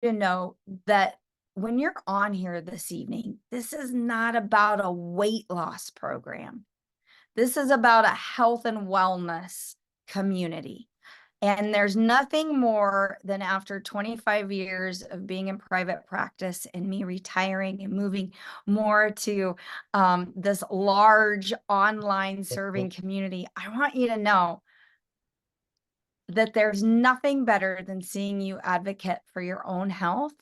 to know that when you're on here this evening, this is not about a weight loss program. This is about a health and wellness community. And there's nothing more than after 25 years of being in private practice and me retiring and moving more to this large online serving community. I want you to know that there's nothing better than seeing you advocate for your own health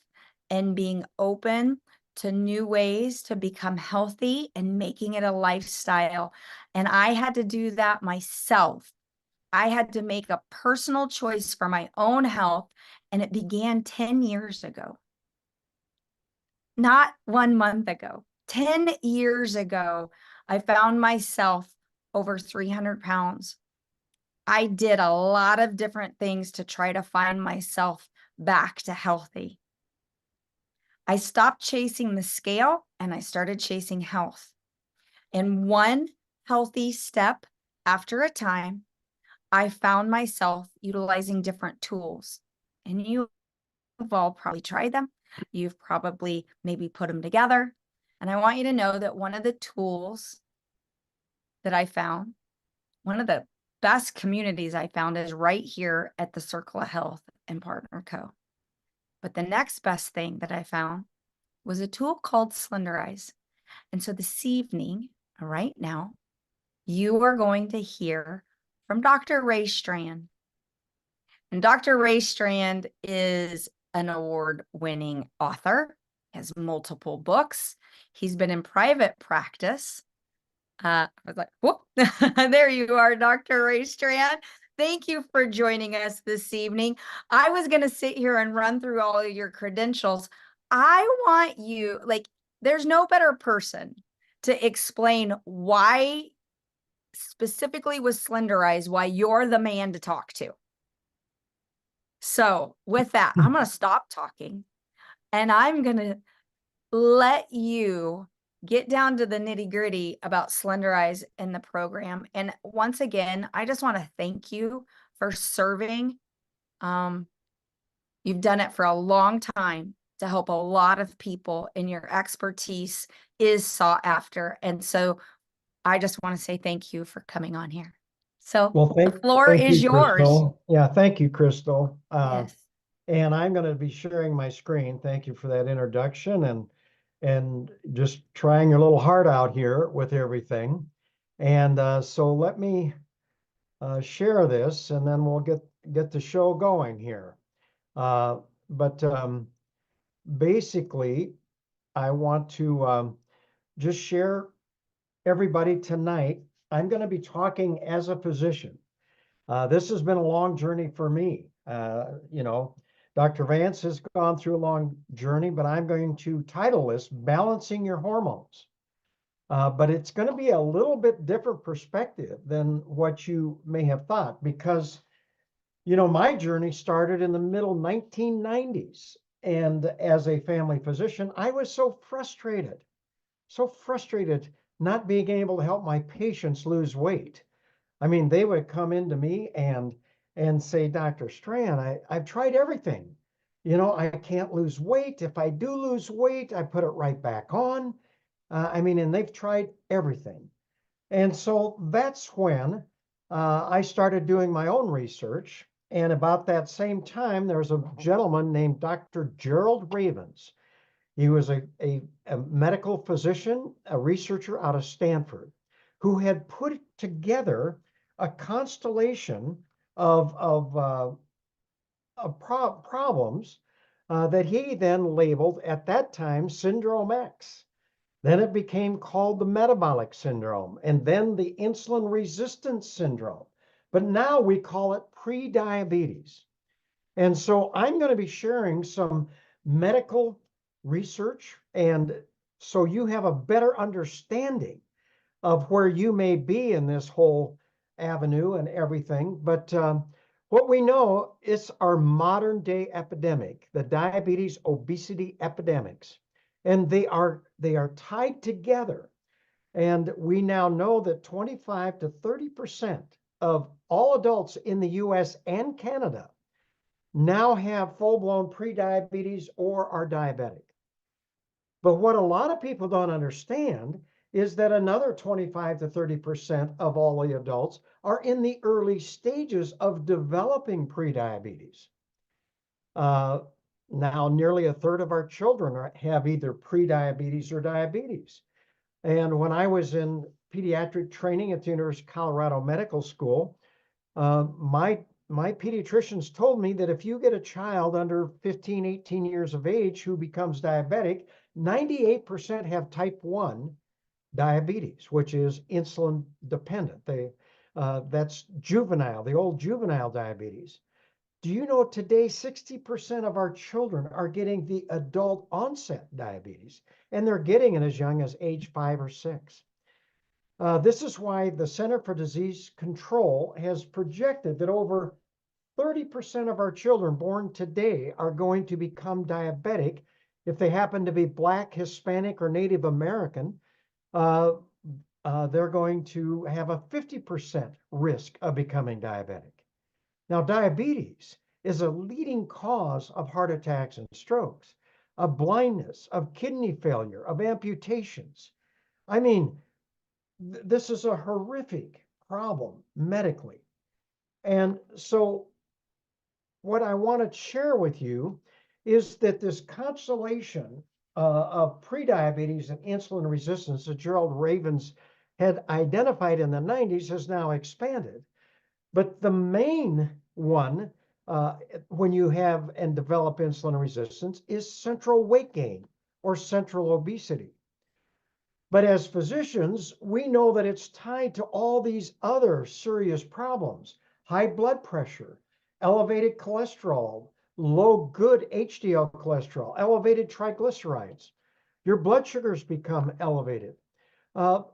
and being open to new ways to become healthy and making it a lifestyle. And I had to do that myself. I had to make a personal choice for my own health, and it began 10 years ago. Not 1 month ago. 10 years ago, I found myself over 300 pounds. I did a lot of different things to try to find myself back to healthy. I stopped chasing the scale and I started chasing health. And one healthy step after a time, I found myself utilizing different tools. And you've all probably tried them. You've probably maybe put them together. And I want you to know that one of the tools that I found, one of the best communities I found is right here at the Circle of Health and Partner Co. But the next best thing that I found was a tool called Slenderize. And so this evening, right now, you are going to hear from Dr. Ray Strand. And Dr. Ray Strand is an award-winning author, has multiple books. He's been in private practice. I was like, whoop, there you are, Dr. Ray Strand. Thank you for joining us this evening. I was going to sit here and run through all of your credentials. I want you, like, there's no better person to explain why, specifically with Slenderize, why you're the man to talk to. So with that, I'm going to stop talking and I'm going to let you get down to the nitty gritty about Slenderize in the program. And once again, I just want to thank you for serving. You've done it for a long time to help a lot of people, and your expertise is sought after. And so I just want to say thank you for coming on here. So Well, the floor thank is you, yours. Crystal. Yeah, thank you, Crystal. Yes. And I'm going to be sharing my screen. Thank you for that introduction and just trying your little heart out here with everything. And so let me share this, and then we'll get the show going here. But basically, I want to just share everybody tonight. I'm going to be talking as a physician. This has been a long journey for me. Dr. Vance has gone through a long journey, but I'm going to title this Balancing Your Hormones. But it's going to be a little bit different perspective than what you may have thought, because, my journey started in the middle 1990s. And as a family physician, I was so frustrated not being able to help my patients lose weight. I mean, they would come into me and say, Dr. Strand, I've tried everything. I can't lose weight. If I do lose weight, I put it right back on. And they've tried everything. And so that's when I started doing my own research. And about that same time, there was a gentleman named Dr. Gerald Ravens. He was a medical physician, a researcher out of Stanford, who had put together a constellation of problems that he then labeled at that time Syndrome X. Then it became called the metabolic syndrome, and then the insulin resistance syndrome. But now we call it prediabetes. And so I'm going to be sharing some medical research, and so you have a better understanding of where you may be in this whole avenue and everything. But what we know is our modern day epidemic, the diabetes obesity epidemics, and they are tied together. And we now know that 25 to 30% of all adults in the US and Canada now have full-blown prediabetes or are diabetic. But what a lot of people don't understand is that another 25 to 30% of all the adults are in the early stages of developing prediabetes. Uh, Now, nearly a third of our children have either prediabetes or diabetes. And when I was in pediatric training at the University of Colorado Medical School, my pediatricians told me that if you get a child under 15, 18 years of age who becomes diabetic, 98% have type 1 diabetes, which is insulin dependent. That's juvenile, the old juvenile diabetes. Do you know today 60% of our children are getting the adult onset diabetes, and they're getting it as young as age 5 or 6. This is why the Center for Disease Control has projected that over 30% of our children born today are going to become diabetic. If they happen to be Black, Hispanic, or Native American, they're going to have a 50% risk of becoming diabetic. Now, diabetes is a leading cause of heart attacks and strokes, of blindness, of kidney failure, of amputations. I mean, this is a horrific problem medically. And so what I want to share with you is that this constellation of prediabetes and insulin resistance that Gerald Ravens had identified in the 90s has now expanded. But the main one, when you have and develop insulin resistance, is central weight gain or central obesity. But as physicians, we know that it's tied to all these other serious problems: high blood pressure, elevated cholesterol, low good HDL cholesterol, elevated triglycerides. Your blood sugars become elevated,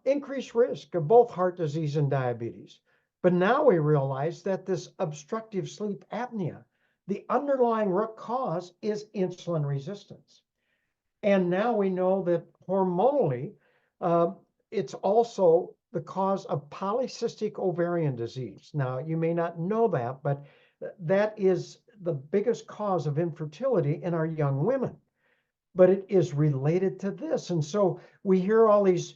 increased risk of both heart disease and diabetes. But now we realize that this obstructive sleep apnea, the underlying root cause is insulin resistance. And now we know that hormonally, it's also the cause of polycystic ovarian disease. Now, you may not know that, but that is the biggest cause of infertility in our young women. But it is related to this. And so we hear all these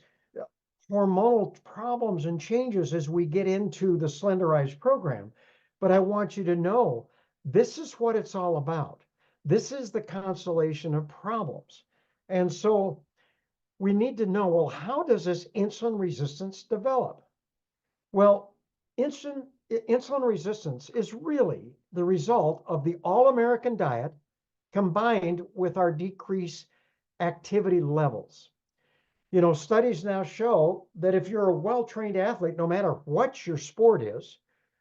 hormonal problems and changes as we get into the Slenderize program. But I want you to know this is what it's all about. This is the constellation of problems. And so we need to know, well, how does this insulin resistance develop? Well, insulin resistance is really the result of the all-American diet combined with our decreased activity levels. You know, studies now show that if you're a well-trained athlete, no matter what your sport is,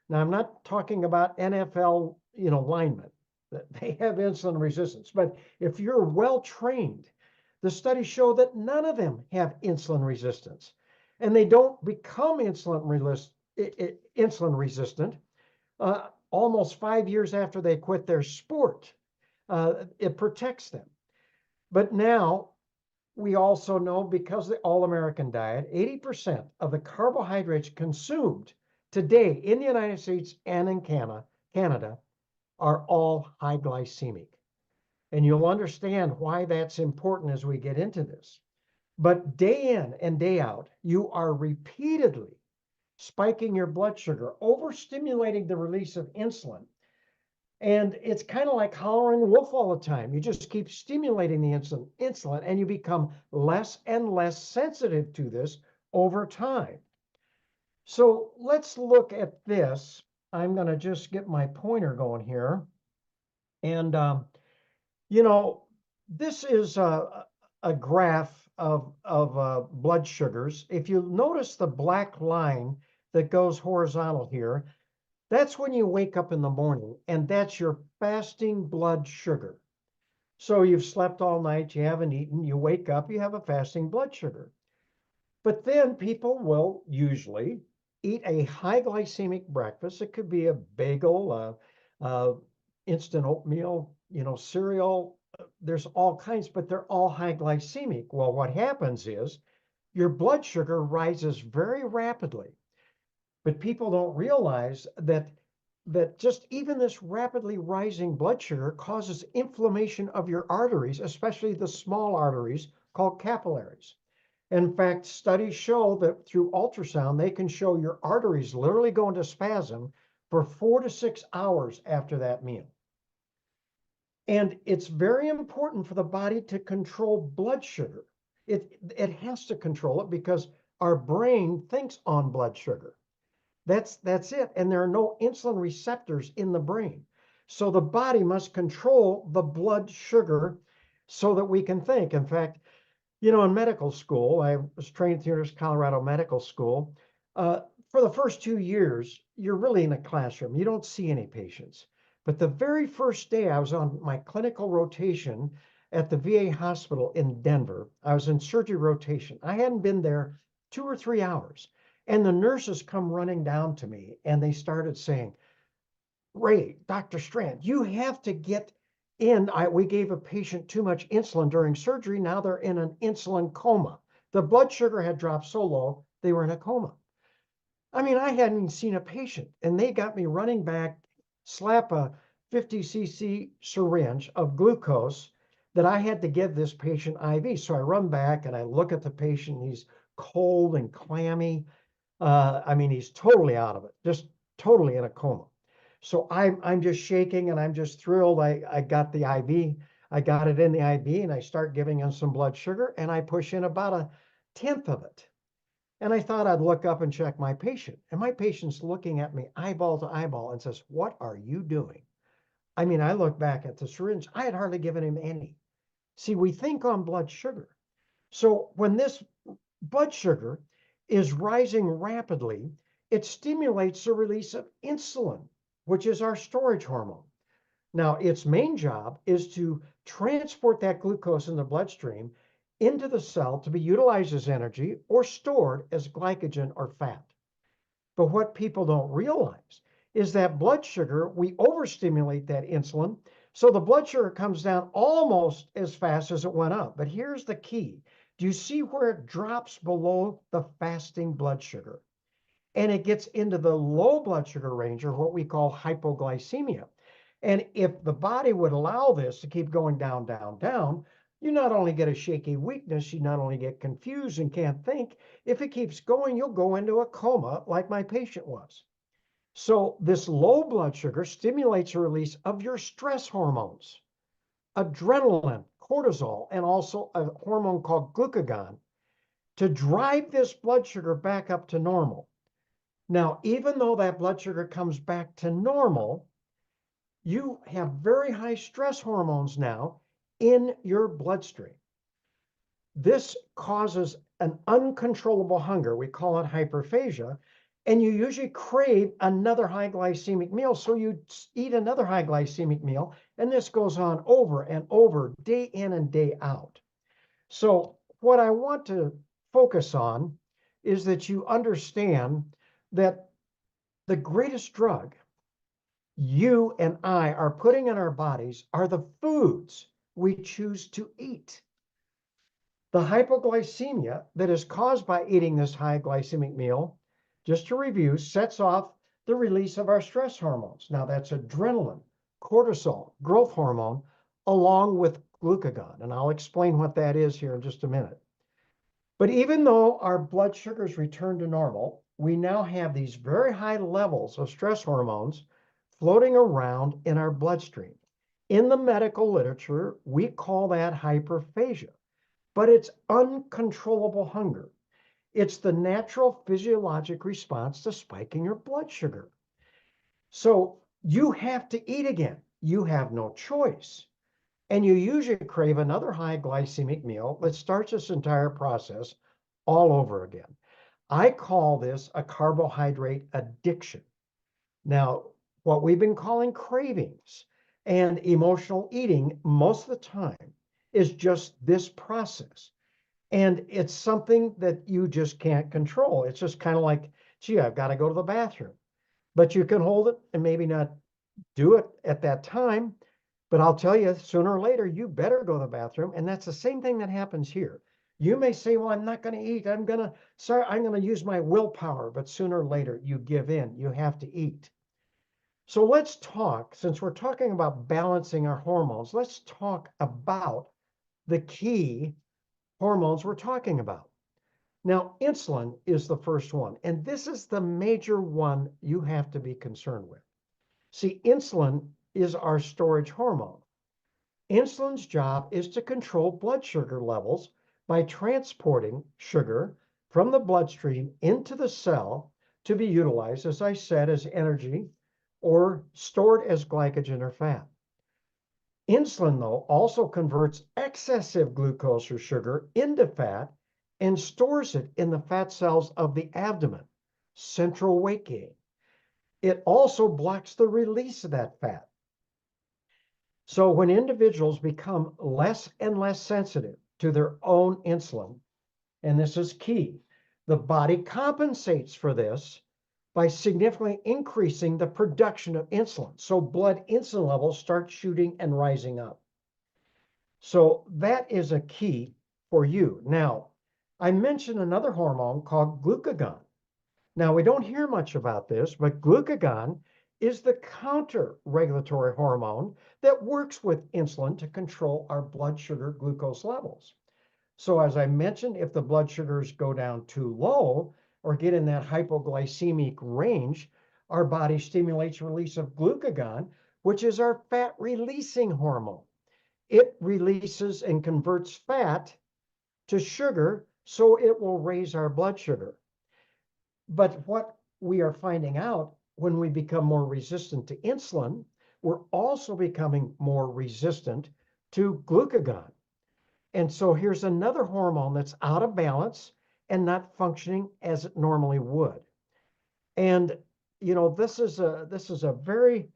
now I'm not talking about NFL, linemen, that they have insulin resistance, but if you're well-trained, the studies show that none of them have insulin resistance, and they don't become insulin resistant almost 5 years after they quit their sport. It protects them. But now we also know, because of the all-American diet, 80% of the carbohydrates consumed today in the United States and in Canada are all high glycemic. And you'll understand why that's important as we get into this. But day in and day out, you are repeatedly spiking your blood sugar, overstimulating the release of insulin. And it's kind of like hollering wolf all the time. You just keep stimulating the insulin, and you become less and less sensitive to this over time. So let's look at this. I'm going to just get my pointer going here. And, this is a graph of blood sugars. If you notice the black line that goes horizontal here, that's when you wake up in the morning, and that's your fasting blood sugar. So you've slept all night, you haven't eaten, you wake up, you have a fasting blood sugar. But then people will usually eat a high glycemic breakfast. It could be a bagel, instant oatmeal, cereal. There's all kinds, but they're all high glycemic. Well, what happens is your blood sugar rises very rapidly. But people don't realize that that just even this rapidly rising blood sugar causes inflammation of your arteries, especially the small arteries called capillaries. In fact, studies show that through ultrasound, they can show your arteries literally go into spasm for 4 to 6 hours after that meal. And it's very important for the body to control blood sugar. It has to control it because our brain thinks on blood sugar. That's it. And there are no insulin receptors in the brain. So the body must control the blood sugar so that we can think. In fact, in medical school, I was trained through Colorado Medical School. For the first 2 years, you're really in a classroom. You don't see any patients. But the very first day I was on my clinical rotation at the VA hospital in Denver, I was in surgery rotation. I hadn't been there 2 or 3 hours. And the nurses come running down to me and they started saying, Ray, Dr. Strand, you have to get in. We gave a patient too much insulin during surgery. Now they're in an insulin coma. The blood sugar had dropped so low, they were in a coma. I mean, I hadn't even seen a patient, and they got me running back, slap a 50 cc syringe of glucose that I had to give this patient IV. So I run back and I look at the patient. He's cold and clammy. I mean, he's totally out of it, just totally in a coma. So I'm just shaking and I'm just thrilled. I got the IV. I got it in the IV and I start giving him some blood sugar and I push in about a tenth of it. And I thought I'd look up and check my patient. And my patient's looking at me eyeball to eyeball and says, "What are you doing?" I mean, I look back at the syringe. I had hardly given him any. See, we think on blood sugar. So when this blood sugar is rising rapidly, it stimulates the release of insulin, which is our storage hormone. Now, its main job is to transport that glucose in the bloodstream into the cell to be utilized as energy or stored as glycogen or fat. But what people don't realize is that blood sugar, we overstimulate that insulin, so the blood sugar comes down almost as fast as it went up. But here's the key. Do you see where it drops below the fasting blood sugar? And it gets into the low blood sugar range, or what we call hypoglycemia. And if the body would allow this to keep going down, down, down, you not only get a shaky weakness, you not only get confused and can't think. If it keeps going, you'll go into a coma like my patient was. So this low blood sugar stimulates the release of your stress hormones, adrenaline, cortisol, and also a hormone called glucagon to drive this blood sugar back up to normal. Now, even though that blood sugar comes back to normal, you have very high stress hormones now in your bloodstream. This causes an uncontrollable hunger. We call it hyperphagia. And you usually crave another high glycemic meal. So you eat another high glycemic meal. And this goes on over and over, day in and day out. So what I want to focus on is that you understand that the greatest drug you and I are putting in our bodies are the foods we choose to eat. The hypoglycemia that is caused by eating this high glycemic meal, just to review, sets off the release of our stress hormones. Now that's adrenaline, cortisol, growth hormone, along with glucagon. And I'll explain what that is here in just a minute. But even though our blood sugars return to normal, we now have these very high levels of stress hormones floating around in our bloodstream. In the medical literature, we call that hyperphagia, but it's uncontrollable hunger. It's the natural physiologic response to spiking your blood sugar. So you have to eat again. You have no choice. And you usually crave another high glycemic meal that starts this entire process all over again. I call this a carbohydrate addiction. Now, what we've been calling cravings and emotional eating most of the time is just this process. And it's something that you just can't control. It's just kind of like, gee, I've got to go to the bathroom. But you can hold it and maybe not do it at that time. But I'll tell you, sooner or later, you better go to the bathroom. And that's the same thing that happens here. You may say, well, I'm not going to eat. I'm going to use my willpower. But sooner or later, you give in. You have to eat. So let's talk, since we're talking about balancing our hormones, let's talk about the key hormones we're talking about. Now, insulin is the first one, and this is the major one you have to be concerned with. See, insulin is our storage hormone. Insulin's job is to control blood sugar levels by transporting sugar from the bloodstream into the cell to be utilized, as I said, as energy or stored as glycogen or fat. Insulin, though, also converts excessive glucose or sugar into fat and stores it in the fat cells of the abdomen, central weight gain. It also blocks the release of that fat. So when individuals become less and less sensitive to their own insulin, and this is key, the body compensates for this by significantly increasing the production of insulin. So blood insulin levels start shooting and rising up. So that is a key for you. Now, I mentioned another hormone called glucagon. Now, we don't hear much about this, but glucagon is the counter-regulatory hormone that works with insulin to control our blood sugar glucose levels. So as I mentioned, if the blood sugars go down too low or get in that hypoglycemic range, our body stimulates release of glucagon, which is our fat-releasing hormone. It releases and converts fat to sugar, so it will raise our blood sugar. But what we are finding out when we become more resistant to insulin, we're also becoming more resistant to glucagon. And so here's another hormone that's out of balance and not functioning as it normally would. And this is a very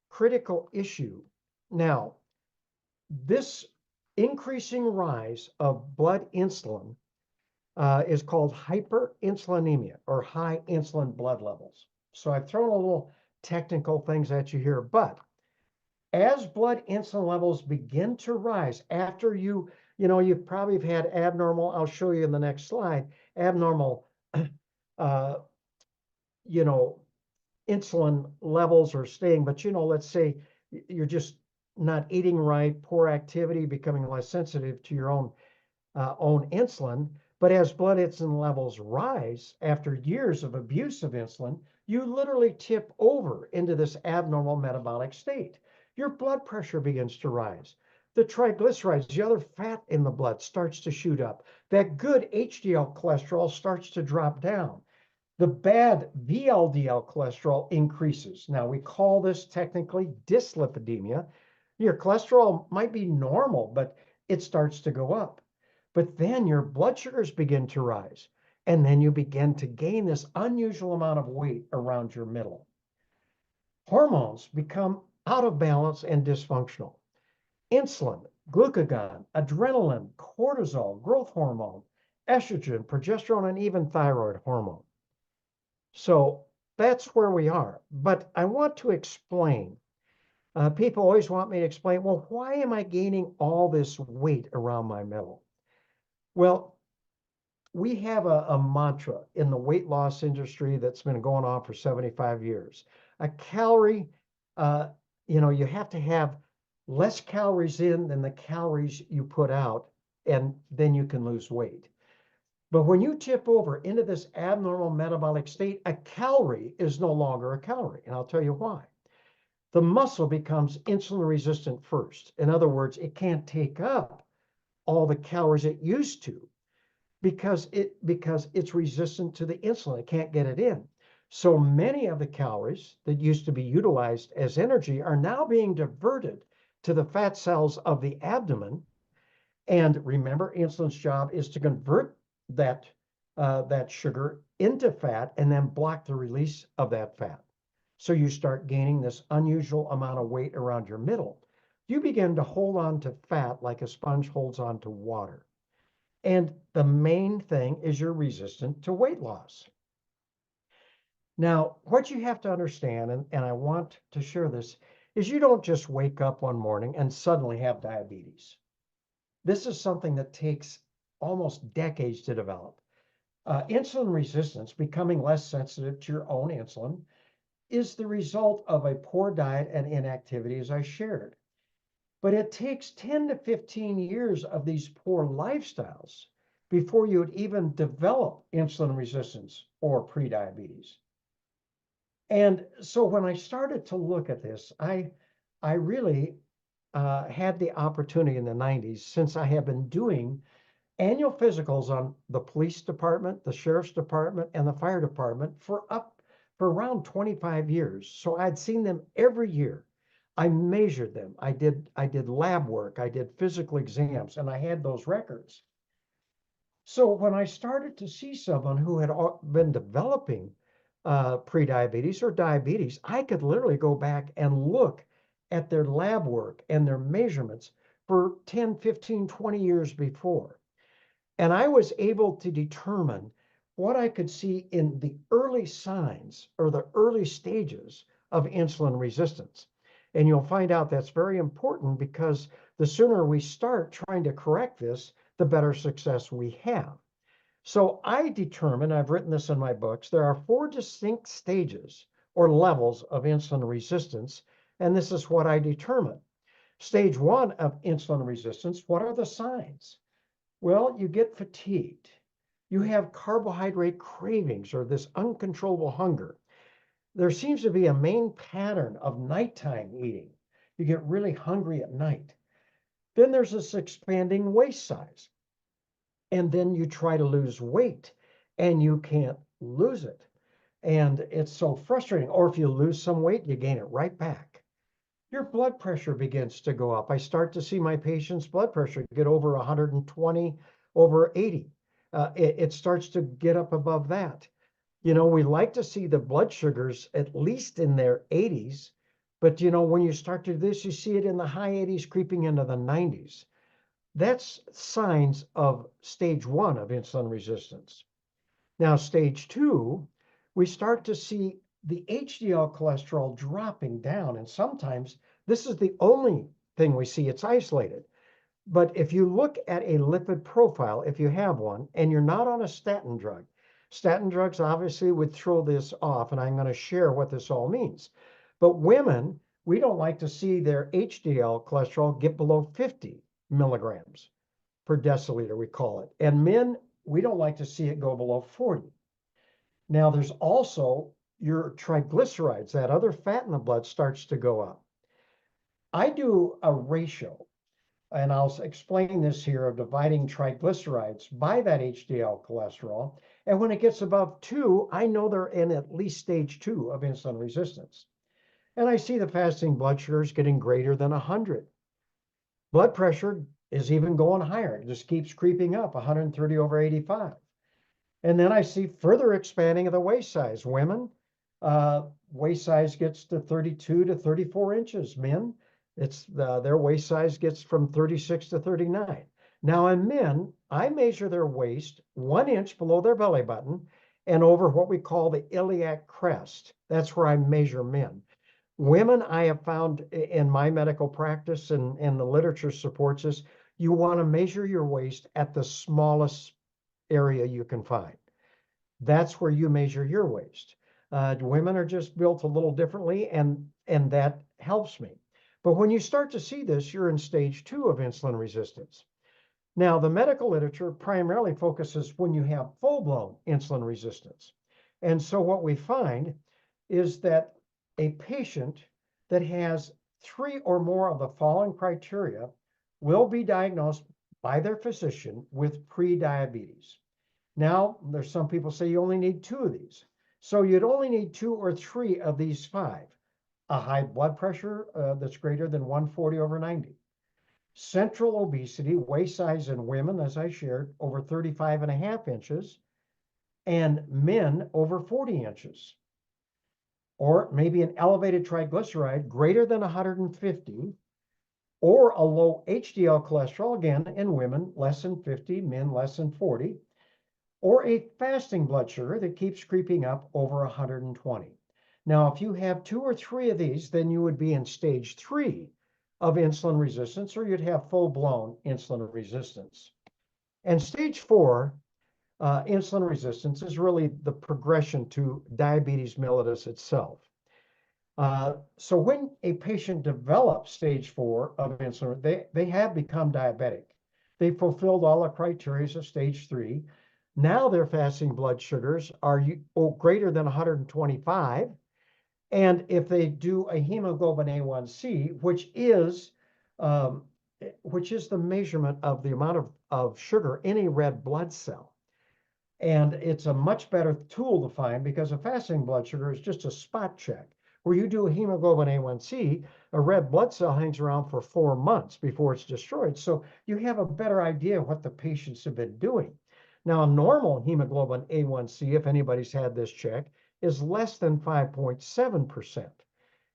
critical issue. Now, this increasing rise of blood insulin is called hyperinsulinemia or high insulin blood levels. So I've thrown a little technical things at you here, but as blood insulin levels begin to rise after you probably have had abnormal, I'll show you in the next slide, abnormal, uh, you know, insulin levels are staying, but let's say you're just not eating right, poor activity, becoming less sensitive to your own insulin. But as blood insulin levels rise after years of abuse of insulin, you literally tip over into this abnormal metabolic state. Your blood pressure begins to rise. The triglycerides, the other fat in the blood, starts to shoot up. That good HDL cholesterol starts to drop down. The bad VLDL cholesterol increases. Now, we call this technically dyslipidemia. Your cholesterol might be normal, but it starts to go up. But then your blood sugars begin to rise, and then you begin to gain this unusual amount of weight around your middle. Hormones become out of balance and dysfunctional. Insulin, glucagon, adrenaline, cortisol, growth hormone, estrogen, progesterone, and even thyroid hormone. So that's where we are. But I want to explain. People always want me to explain, well, why am I gaining all this weight around my middle? Well, we have a mantra in the weight loss industry that's been going on for 75 years. A calorie, you have to have less calories in than the calories you put out, and then you can lose weight. But when you tip over into this abnormal metabolic state, a calorie is no longer a calorie. And I'll tell you why. The muscle becomes insulin resistant first. In other words, it can't take up all the calories it used to because it's resistant to the insulin. It can't get it in. So many of the calories that used to be utilized as energy are now being diverted to the fat cells of the abdomen. And remember, insulin's job is to convert that that sugar into fat and then block the release of that fat. So you start gaining this unusual amount of weight around your middle. You begin to hold on to fat like a sponge holds on to water. And the main thing is you're resistant to weight loss. Now, what you have to understand, and I want to share this, is you don't just wake up one morning and suddenly have diabetes. This is something that takes almost decades to develop. Insulin resistance, becoming less sensitive to your own insulin, is the result of a poor diet and inactivity, as I shared. But it takes 10 to 15 years of these poor lifestyles before you would even develop insulin resistance or prediabetes. And so when I started to look at this, I really had the opportunity in the 90s, since I have been doing annual physicals on the police department, the sheriff's department, and the fire department for around 25 years. So I'd seen them every year. I measured them. I did lab work. I did physical exams, and I had those records. So when I started to see someone who had been developing prediabetes or diabetes, I could literally go back and look at their lab work and their measurements for 10, 15, 20 years before. And I was able to determine what I could see in the early signs or the early stages of insulin resistance. And you'll find out that's very important, because the sooner we start trying to correct this, the better success we have. So I determined, I've written this in my books, there are 4 distinct stages or levels of insulin resistance. And this is what I determined. Stage 1 of insulin resistance, what are the signs? Well, you get fatigued. You have carbohydrate cravings or this uncontrollable hunger. There seems to be a main pattern of nighttime eating. You get really hungry at night. Then there's this expanding waist size. And then you try to lose weight and you can't lose it. And it's so frustrating. Or if you lose some weight, you gain it right back. Your blood pressure begins to go up. I start to see my patient's blood pressure get over 120, over 80. It starts to get up above that. We like to see the blood sugars at least in their 80s, but when you start to do this, you see it in the high 80s creeping into the 90s. That's signs of stage 1 of insulin resistance. Now, stage 2, we start to see the HDL cholesterol dropping down. And sometimes this is the only thing we see, it's isolated. But if you look at a lipid profile, if you have one, and you're not on a statin drugs obviously would throw this off. And I'm going to share what this all means. But women, we don't like to see their HDL cholesterol get below 50 milligrams per deciliter, we call it. And men, we don't like to see it go below 40. Now, there's also your triglycerides, that other fat in the blood starts to go up. I do a ratio, and I'll explain this here, of dividing triglycerides by that HDL cholesterol. And when it gets above 2, I know they're in at least stage 2 of insulin resistance. And I see the fasting blood sugars getting greater than 100. Blood pressure is even going higher. It just keeps creeping up, 130 over 85. And then I see further expanding of the waist size. Women, waist size gets to 32 to 34 inches. Men, their waist size gets from 36 to 39. Now in men, I measure their waist 1 inch below their belly button and over what we call the iliac crest. That's where I measure men. Women, I have found in my medical practice, and the literature supports this, you want to measure your waist at the smallest area you can find. That's where you measure your waist. Women are just built a little differently, and that helps me. But when you start to see this, you're in stage 2 of insulin resistance. Now, the medical literature primarily focuses when you have full-blown insulin resistance. And so what we find is that a patient that has 3 or more of the following criteria will be diagnosed by their physician with prediabetes. Now, there's some people say you only need 2 of these. So you'd only need 2 or 3 of these 5. A high blood pressure that's greater than 140 over 90. Central obesity, waist size in women, as I shared, over 35.5 inches, and men over 40 inches. Or maybe an elevated triglyceride greater than 150, or a low HDL cholesterol, again, in women, less than 50, men less than 40, or a fasting blood sugar that keeps creeping up over 120. Now, if you have 2 or 3 of these, then you would be in stage 3 of insulin resistance, or you'd have full-blown insulin resistance. And stage 4, insulin resistance, is really the progression to diabetes mellitus itself. So when a patient develops stage 4 of insulin, they have become diabetic. They fulfilled all the criteria of stage 3. Now their fasting blood sugars are greater than 125. And if they do a hemoglobin A1C, um, which is the measurement of the amount of sugar in a red blood cell. And it's a much better tool to find because a fasting blood sugar is just a spot check. Where you do a hemoglobin A1C, a red blood cell hangs around for 4 months before it's destroyed. So you have a better idea what the patients have been doing. Now, a normal hemoglobin A1C, if anybody's had this check, is less than 5.7%.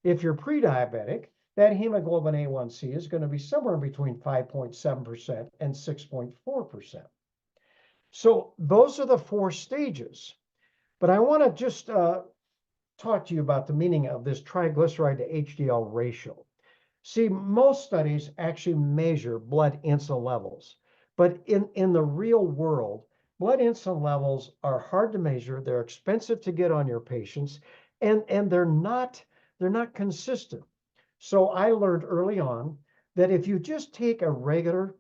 If you're pre-diabetic, that hemoglobin A1C is going to be somewhere between 5.7% and 6.4%. So those are the 4 stages. But I want to just talk to you about the meaning of this triglyceride to HDL ratio. See, most studies actually measure blood insulin levels, but in the real world, blood insulin levels are hard to measure. They're expensive to get on your patients, and they're not consistent. So I learned early on that if you just take a regular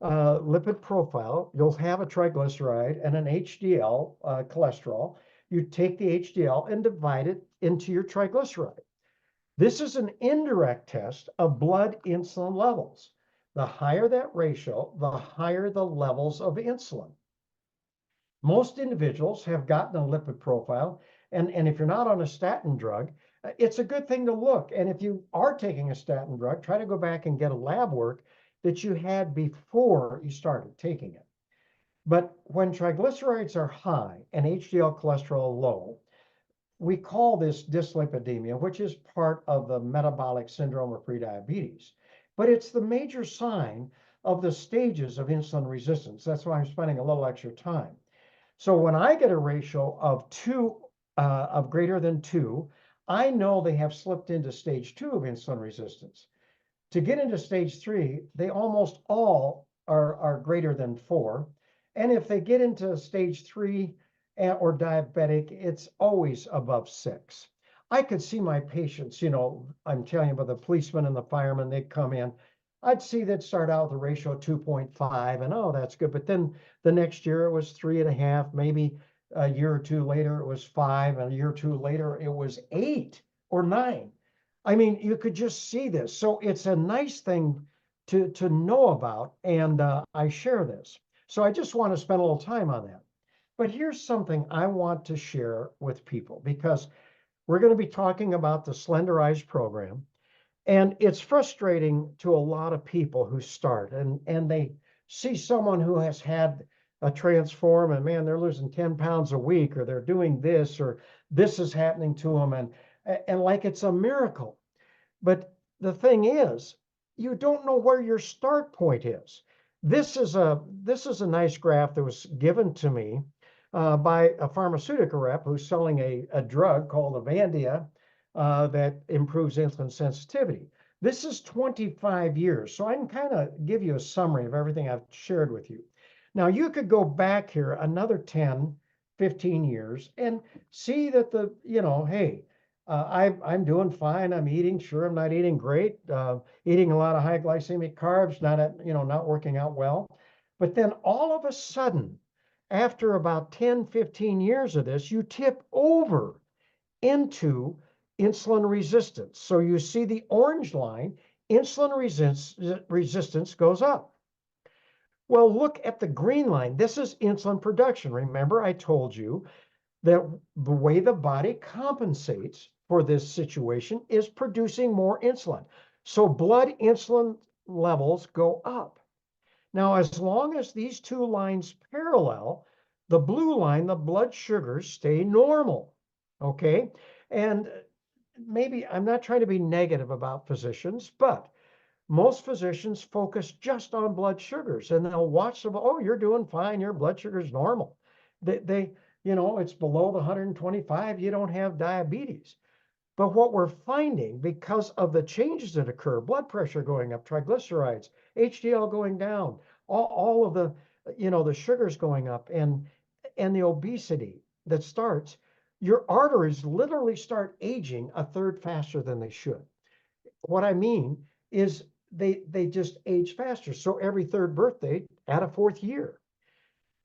lipid profile, you'll have a triglyceride and an HDL cholesterol. You take the HDL and divide it into your triglyceride. This is an indirect test of blood insulin levels. The higher that ratio, the higher the levels of insulin. Most individuals have gotten a lipid profile, and if you're not on a statin drug, it's a good thing to look. And if you are taking a statin drug, try to go back and get a lab work that you had before you started taking it. But when triglycerides are high and HDL cholesterol low, we call this dyslipidemia, which is part of the metabolic syndrome of prediabetes. But it's the major sign of the stages of insulin resistance. That's why I'm spending a little extra time. So when I get a ratio of of greater than 2, I know they have slipped into stage 2 of insulin resistance. To get into stage 3, they almost all are greater than 4. And if they get into stage 3 or diabetic, it's always above 6. I could see my patients, I'm telling you about the policemen and the firemen, they'd come in. I'd see they'd start out with a ratio of 2.5, and oh, that's good. But then the next year it was 3.5, maybe a year or two later it was 5, and a year or two later it was 8 or 9. I mean, you could just see this. So it's a nice thing to know about, and I share this. So I just want to spend a little time on that. But here's something I want to share with people because we're going to be talking about the Slender Eyes program. And it's frustrating to a lot of people who start and they see someone who has had a transform and man, they're losing 10 pounds a week, or they're doing this, or this is happening to them. And like it's a miracle. But the thing is, you don't know where your start point is. This is a nice graph that was given to me by a pharmaceutical rep who's selling a drug called Avandia that improves insulin sensitivity. This is 25 years, so I can kind of give you a summary of everything I've shared with you. Now, you could go back here another 10, 15 years and see that hey, I'm doing fine. I'm eating. Sure, I'm not eating great. Eating a lot of high glycemic carbs, not working out well. But then all of a sudden, after about 10, 15 years of this, you tip over into insulin resistance. So you see the orange line, insulin resistance goes up. Well, look at the green line. This is insulin production. Remember, I told you that the way the body compensates for this situation is producing more insulin. So blood insulin levels go up. Now, as long as these two lines parallel, the blue line, the blood sugars stay normal. Okay. And maybe I'm not trying to be negative about physicians, but most physicians focus just on blood sugars and they'll watch them. Oh, you're doing fine. Your blood sugar is normal. It's below the 125. You don't have diabetes. But what we're finding because of the changes that occur, blood pressure going up, triglycerides, HDL going down, all of the sugars going up and the obesity that starts, your arteries literally start aging a third faster than they should. What I mean is they just age faster. So every third birthday, add a fourth year.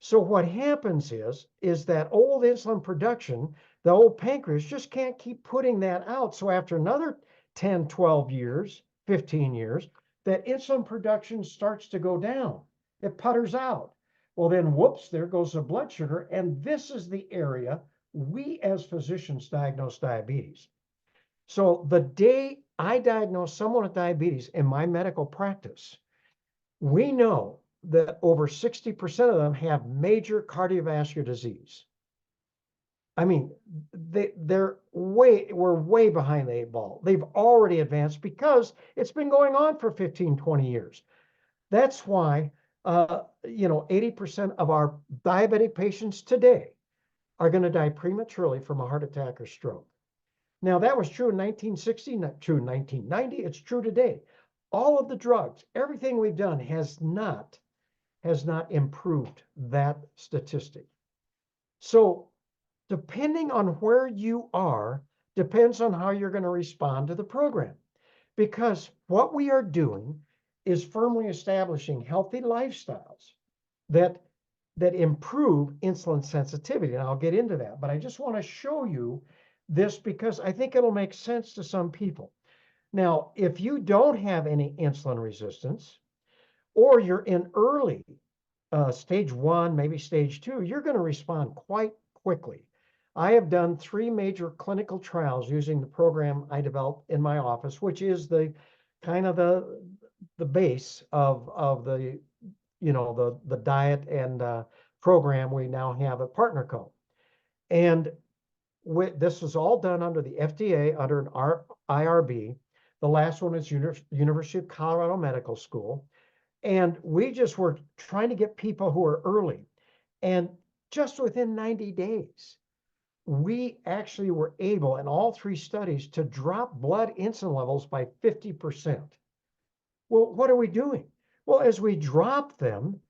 So what happens is that old insulin production, the old pancreas just can't keep putting that out. So after another 10, 12 years, 15 years, that insulin production starts to go down. It putters out. Well, then, whoops, there goes the blood sugar. And this is the area we as physicians diagnose diabetes. So the day I diagnose someone with diabetes in my medical practice, we know that over 60% of them have major cardiovascular disease. I mean, we're way behind the 8 ball. They've already advanced because it's been going on for 15, 20 years. That's why, 80% of our diabetic patients today are going to die prematurely from a heart attack or stroke. Now, that was true in 1960, not true in 1990. It's true today. All of the drugs, everything we've done has not improved that statistic. So depending on where you are, depends on how you're going to respond to the program. Because what we are doing is firmly establishing healthy lifestyles that improve insulin sensitivity. And I'll get into that, but I just want to show you this because I think it'll make sense to some people. Now, if you don't have any insulin resistance, or you're in early stage 1, maybe stage 2, you're going to respond quite quickly. I have done 3 major clinical trials using the program I developed in my office, which is the kind of the base of the the diet and program we now have at PartnerCo. And this was all done under the FDA, under an IRB. The last one is University of Colorado Medical School. And we just were trying to get people who are early. And just within 90 days, we actually were able, in all 3 studies, to drop blood insulin levels by 50%. Well, what are we doing? Well, as we drop them,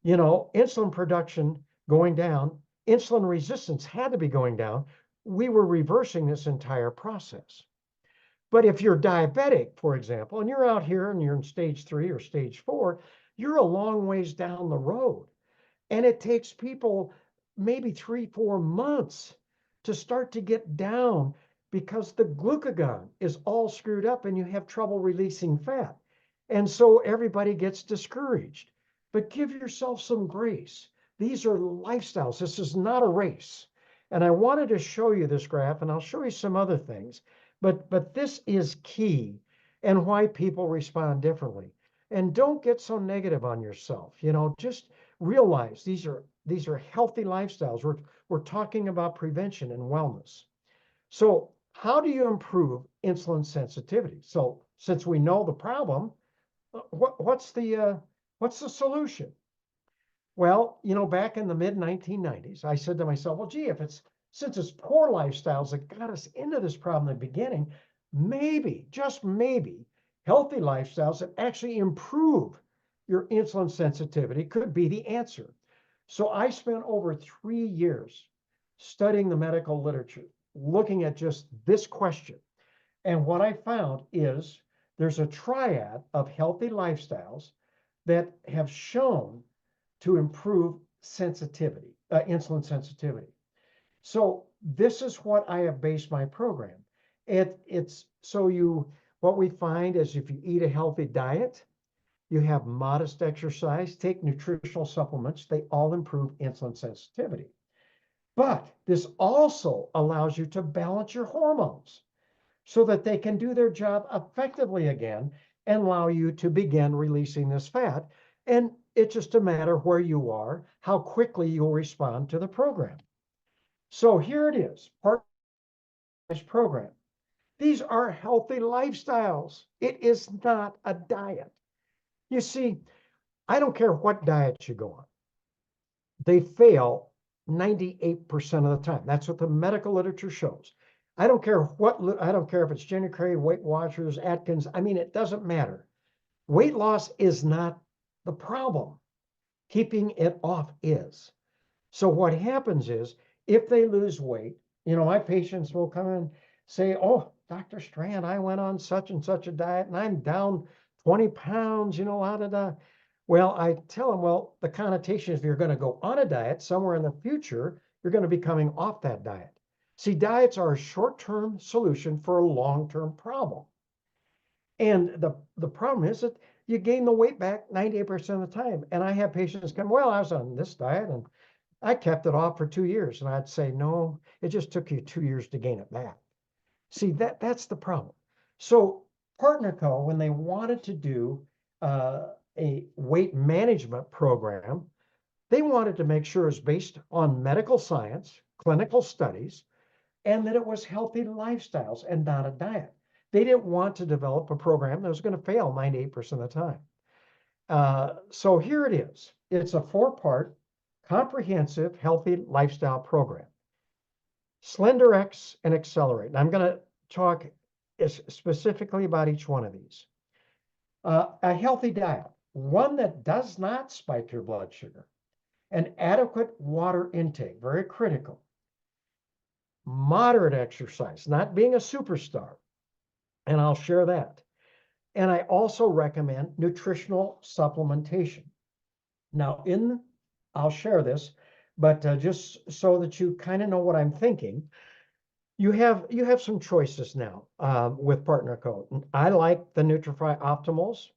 insulin production going down, insulin resistance had to be going down. We were reversing this entire process. But if you're diabetic, for example, and you're out here and you're in stage 3 or stage 4, you're a long ways down the road. And it takes people maybe 3, 4 months to start to get down because the glucagon is all screwed up and you have trouble releasing fat. And so everybody gets discouraged. But give yourself some grace. These are lifestyles. This is not a race. And I wanted to show you this graph, and I'll show you some other things. But this is key and why people respond differently. And don't get so negative on yourself. Just realize these are healthy lifestyles. We're talking about prevention and wellness. So how do you improve insulin sensitivity? So since we know the problem, what's the solution? Well, back in the mid 1990s, I said to myself, well, gee, since it's poor lifestyles that got us into this problem in the beginning, maybe, just maybe, healthy lifestyles that actually improve your insulin sensitivity could be the answer. So I spent over 3 years studying the medical literature, looking at just this question. And what I found is there's a triad of healthy lifestyles that have shown to improve sensitivity, insulin sensitivity. So this is what I have based my program. What we find is if you eat a healthy diet, you have modest exercise, take nutritional supplements, they all improve insulin sensitivity. But this also allows you to balance your hormones so that they can do their job effectively again and allow you to begin releasing this fat. And it's just a matter where you are, how quickly you'll respond to the program. So here it is, part of this program. These are healthy lifestyles. It is not a diet. You see, I don't care what diet you go on. They fail 98% of the time. That's what the medical literature shows. I don't care if it's Jenny Craig, Weight Watchers, Atkins. I mean, it doesn't matter. Weight loss is not the problem. Keeping it off is. So what happens is if they lose weight, My patients will come and say, "Oh, Dr. Strand, I went on such and such a diet and I'm down 20 pounds, how did I?" Well, I tell them, well, the connotation is if you're going to go on a diet somewhere in the future, you're going to be coming off that diet. See, diets are a short-term solution for a long-term problem. And the problem is that you gain the weight back 98% of the time. And I have patients come, well, I was on this diet and I kept it off for 2 years. And I'd say, no, it just took you 2 years to gain it back. See, that's the problem. So Partner Co, when they wanted to do a weight management program, they wanted to make sure it's based on medical science, clinical studies, and that it was healthy lifestyles and not a diet. They didn't want to develop a program that was going to fail 98% of the time. So here it is. It's a 4-part comprehensive healthy lifestyle program. SlenderX and Accelerate. And I'm going to talk specifically about each one of these. A healthy diet, one that does not spike your blood sugar. An adequate water intake, very critical. Moderate exercise, not being a superstar. And I'll share that. And I also recommend nutritional supplementation. Now, I'll share this, but just so that you kind of know what I'm thinking, you have some choices now with Partner Co. I like the Nutrify Optimals.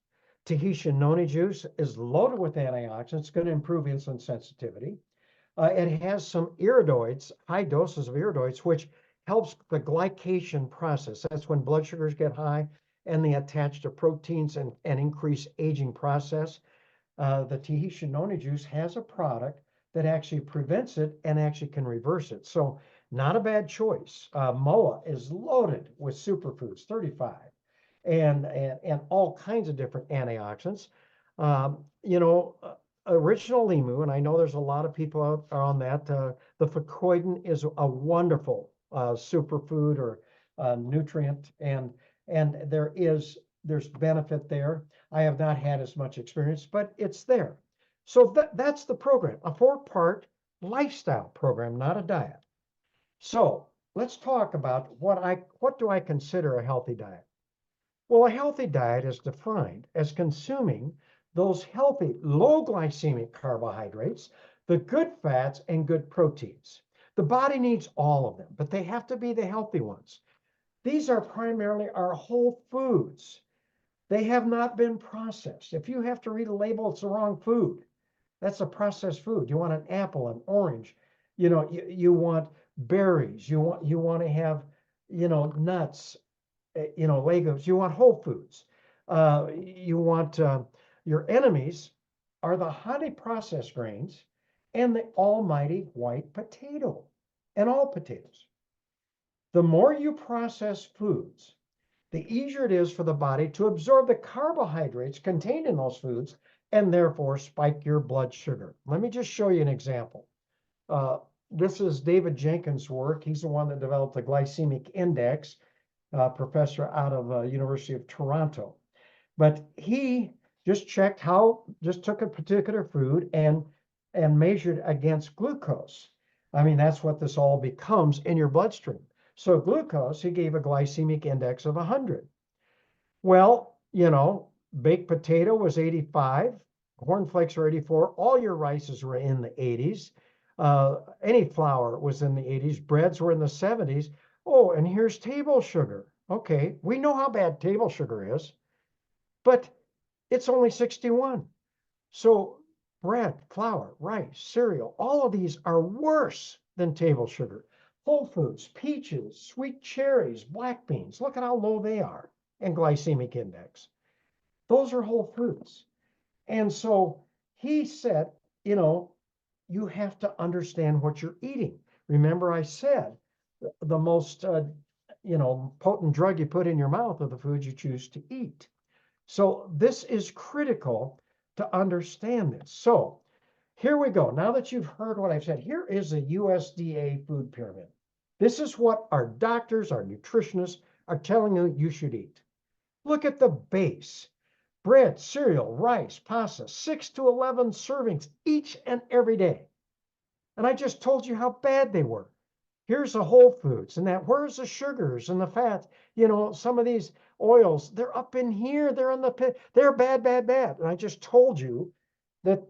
Tahitian noni juice is loaded with antioxidants. It's going to improve insulin sensitivity. It has some iridoids, high doses of iridoids, which helps the glycation process. That's when blood sugars get high and they attach to proteins and increase aging process. The Tahitian noni juice has a product that actually prevents it and actually can reverse it. So not a bad choice. MOA is loaded with superfoods, 35, and all kinds of different antioxidants. You know, original limu, and I know there's a lot of people out on that. The fucoidan is a wonderful superfood or nutrient, and there's benefit there. I have not had as much experience, but it's there. So that's the program, a 4-part lifestyle program, not a diet. So let's talk about what do I consider a healthy diet? Well, a healthy diet is defined as consuming those healthy, low glycemic carbohydrates, the good fats, and good proteins. The body needs all of them, but they have to be the healthy ones. These are primarily our whole foods. They have not been processed. If you have to read a label, it's the wrong food. That's a processed food. You want an apple, an orange. You want berries. You want to have, nuts, legumes. You want whole foods. You want your enemies are the highly processed grains and the almighty white potato and all potatoes. The more you process foods, the easier it is for the body to absorb the carbohydrates contained in those foods and therefore spike your blood sugar. Let me just show you an example. This is David Jenkins' work. He's the one that developed the glycemic index, professor out of University of Toronto. But he just took a particular food and measured against glucose. I mean, that's what this all becomes in your bloodstream. So glucose, he gave a glycemic index of 100. Well, baked potato was 85, cornflakes were 84, all your rices were in the 80s. Any flour was in the 80s, breads were in the 70s. Oh, and here's table sugar. Okay, we know how bad table sugar is, but it's only 61. So bread, flour, rice, cereal, all of these are worse than table sugar. Whole foods, peaches, sweet cherries, black beans, look at how low they are in glycemic index. Those are whole foods. And so he said, you have to understand what you're eating. Remember I said the most, potent drug you put in your mouth are the foods you choose to eat. So this is critical to understand this. So here we go. Now that you've heard what I've said, here is a USDA food pyramid. This is what our doctors, our nutritionists are telling you should eat. Look at the base. Bread, cereal, rice, pasta, 6 to 11 servings each and every day. And I just told you how bad they were. Here's the whole foods and that. Where's the sugars and the fats? Some of these oils, they're up in here. They're in the pit. They're bad, bad, bad. And I just told you that,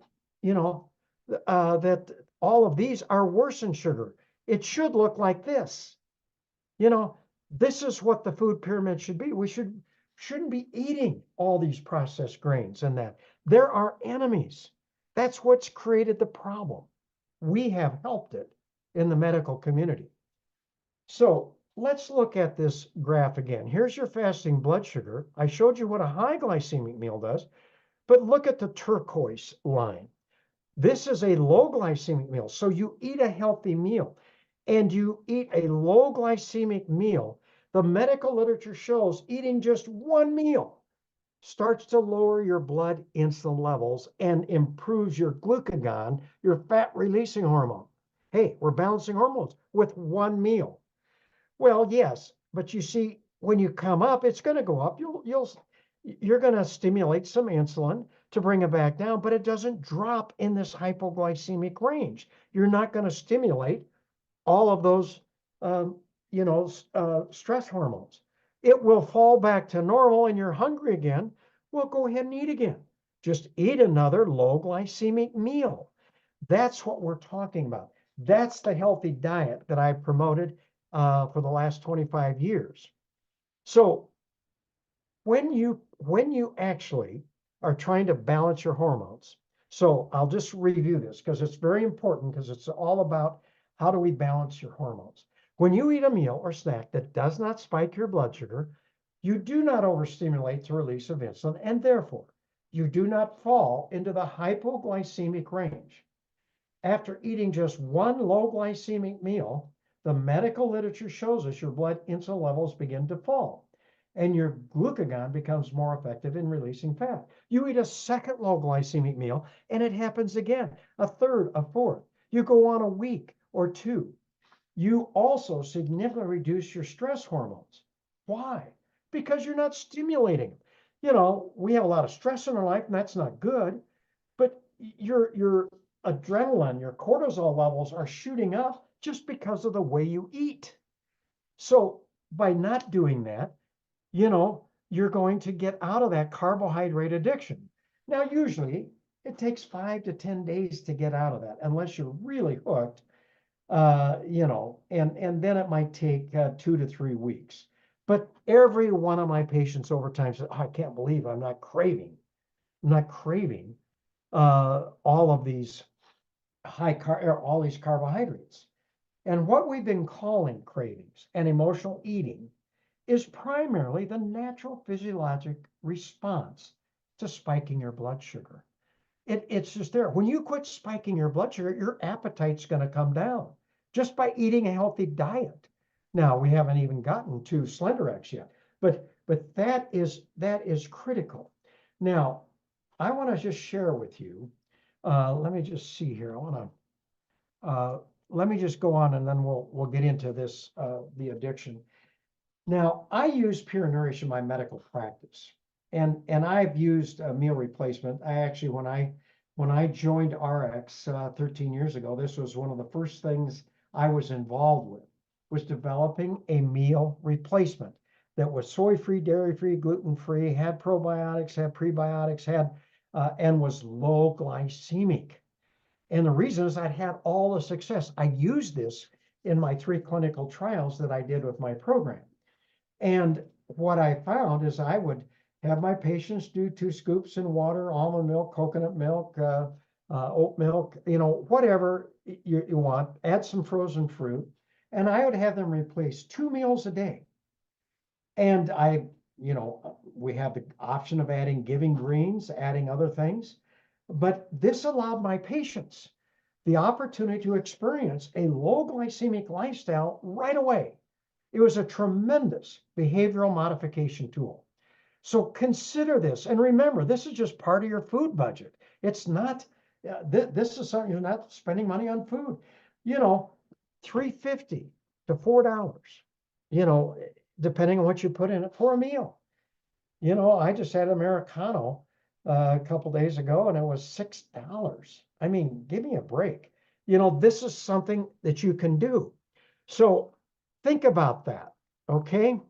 you know, that all of these are worse than sugar. It should look like this. This is what the food pyramid should be. We shouldn't be eating all these processed grains and that. They're our enemies. That's what's created the problem. We have helped it in the medical community. So let's look at this graph again. Here's your fasting blood sugar. I showed you what a high glycemic meal does, but look at the turquoise line. This is a low glycemic meal. So you eat a healthy meal and you eat a low glycemic meal. The medical literature shows eating just one meal starts to lower your blood insulin levels and improves your glucagon, your fat releasing hormone. Hey, we're balancing hormones with one meal. Well, yes, but you see, when you come up, it's going to go up. You're going to stimulate some insulin to bring it back down, but it doesn't drop in this hypoglycemic range. You're not going to stimulate all of those, stress hormones. It will fall back to normal and you're hungry again. Well, go ahead and eat again. Just eat another low glycemic meal. That's what we're talking about. That's the healthy diet that I've promoted for the last 25 years. So when you actually are trying to balance your hormones, so I'll just review this because it's very important, because it's all about how do we balance your hormones. When you eat a meal or snack that does not spike your blood sugar, you do not overstimulate the release of insulin, and therefore you do not fall into the hypoglycemic range. After eating just one low glycemic meal, the medical literature shows us your blood insulin levels begin to fall and your glucagon becomes more effective in releasing fat. You eat a second low glycemic meal and it happens again, a third, a fourth. You go on a week or two. You also significantly reduce your stress hormones. Why? Because you're not stimulating them. We have a lot of stress in our life and that's not good, but your adrenaline, your cortisol levels are shooting up just because of the way you eat. So by not doing that, you're going to get out of that carbohydrate addiction. Now, usually it takes 5 to 10 days to get out of that, unless you're really hooked, and then it might take 2 to 3 weeks. But every one of my patients over time said, oh, I can't believe I'm not craving all of these all these carbohydrates. And what we've been calling cravings and emotional eating is primarily the natural physiologic response to spiking your blood sugar. It's just there. When you quit spiking your blood sugar, your appetite's going to come down just by eating a healthy diet. Now, we haven't even gotten to SlenderX yet, but that is critical. Now, I want to just share with you. Let me just see here. Let me just go on, and then we'll get into this the addiction. Now, I use Pure Nourish in my medical practice, and I've used a meal replacement. I actually, when I joined RX 13 years ago, this was one of the first things I was involved with, was developing a meal replacement that was soy-free, dairy-free, gluten-free, had probiotics, had prebiotics, and was low glycemic. And the reason is I'd had all the success. I used this in my 3 clinical trials that I did with my program. And what I found is I would have my patients do 2 scoops in water, almond milk, coconut milk, oat milk, whatever you want, add some frozen fruit. And I would have them replace 2 meals a day. And we have the option of adding giving greens, adding other things. But this allowed my patients the opportunity to experience a low glycemic lifestyle right away. It was a tremendous behavioral modification tool. So consider this. And remember, this is just part of your food budget. It's not, this is something, you're not spending money on food. $3.50 to $4, depending on what you put in it for a meal. I just had Americano a couple days ago and it was $6. I mean, give me a break. This is something that you can do. So think about that. Okay.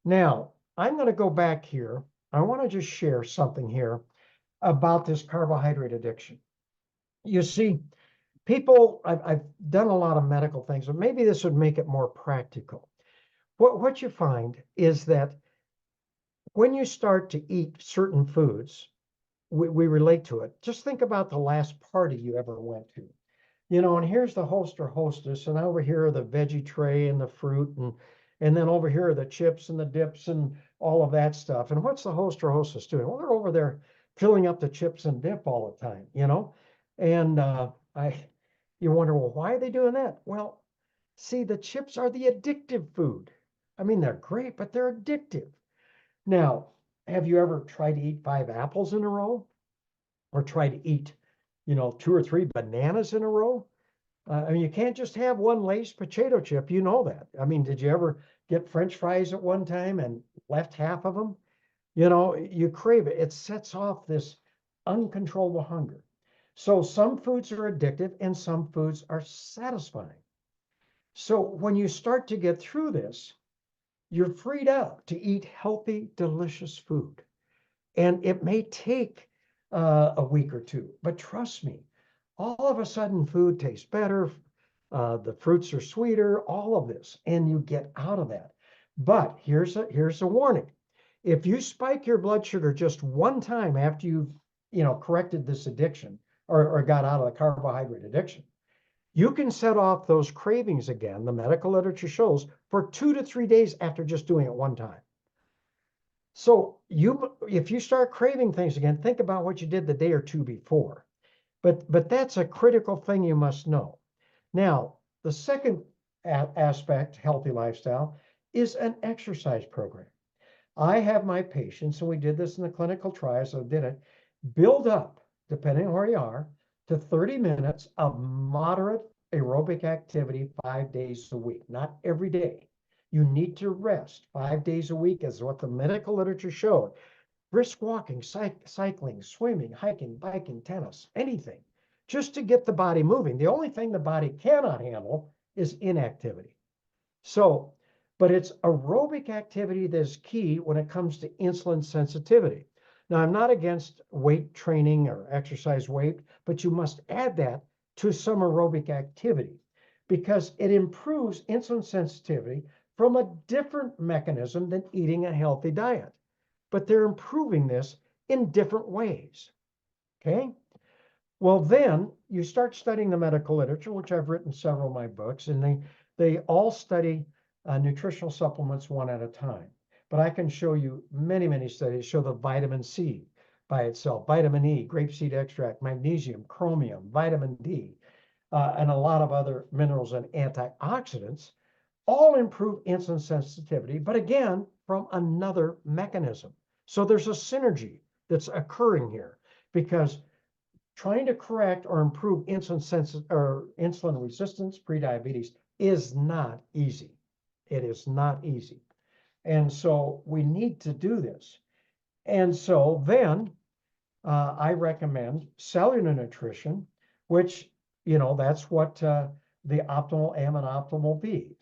Now I'm going to go back here. I want to just share something here about this carbohydrate addiction. You see, people, I've done a lot of medical things, but maybe this would make it more practical. What you find is that when you start to eat certain foods, we relate to it. Just think about the last party you ever went to. And here's the host or hostess, and over here are the veggie tray and the fruit, and then over here are the chips and the dips and all of that stuff. And what's the host or hostess doing? Well, they're over there filling up the chips and dip all the time. And I, you wonder, well, why are they doing that? Well, see, the chips are the addictive food. I mean, they're great, but they're addictive. Now, have you ever tried to eat 5 apples in a row, or try to eat, 2 or 3 bananas in a row? I mean, you can't just have one Lay's potato chip. You know that. I mean, did you ever get French fries at one time and left half of them? You crave it. It sets off this uncontrollable hunger. So some foods are addictive and some foods are satisfying. So when you start to get through this, you're freed up to eat healthy, delicious food. And it may take a week or two, but trust me, all of a sudden food tastes better. The fruits are sweeter, all of this, and you get out of that. But here's a warning. If you spike your blood sugar just one time after you've corrected this addiction, or got out of the carbohydrate addiction, you can set off those cravings again. The medical literature shows for 2 to 3 days after just doing it one time. So if you start craving things again, think about what you did the day or two before. But that's a critical thing you must know. Now, the second aspect, healthy lifestyle, is an exercise program. I have my patients, and we did this in the clinical trials, so did it, build up, depending on where you are, to 30 minutes of moderate aerobic activity 5 days a week, not every day. You need to rest 5 days a week, is what the medical literature showed. Brisk walking, cycling, swimming, hiking, biking, tennis, anything, just to get the body moving. The only thing the body cannot handle is inactivity. So, but it's aerobic activity that is key when it comes to insulin sensitivity. Now, I'm not against weight training or exercise weight, but you must add that to some aerobic activity because it improves insulin sensitivity from a different mechanism than eating a healthy diet. But they're improving this in different ways. Okay. Well, then you start studying the medical literature, which I've written several of my books, and they all study nutritional supplements one at a time. But I can show you many, many studies show the vitamin C by itself, vitamin E, grapeseed extract, magnesium, chromium, vitamin D, and a lot of other minerals and antioxidants all improve insulin sensitivity, but again, from another mechanism. So there's a synergy that's occurring here because trying to correct or improve insulin resistance, prediabetes, is not easy. It is not easy. And so we need to do this. And so then I recommend cellular nutrition, which, that's what the optimal M and optimal B,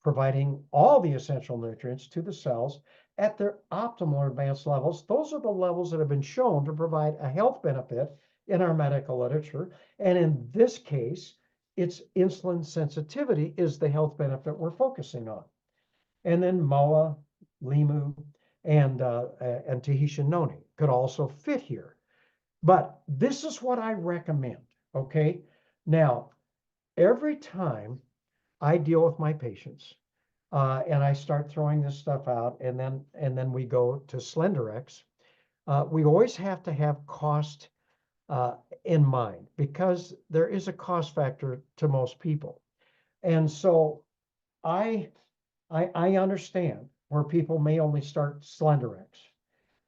providing all the essential nutrients to the cells at their optimal or advanced levels. Those are the levels that have been shown to provide a health benefit in our medical literature. And in this case, it's insulin sensitivity is the health benefit we're focusing on. And then MOA, LIMU, and Tahitian noni could also fit here. But this is what I recommend. Okay. Now, every time I deal with my patients, and I start throwing this stuff out, and then we go to SlenderX. We always have to have cost in mind because there is a cost factor to most people, and so I I understand where people may only start SlenderX,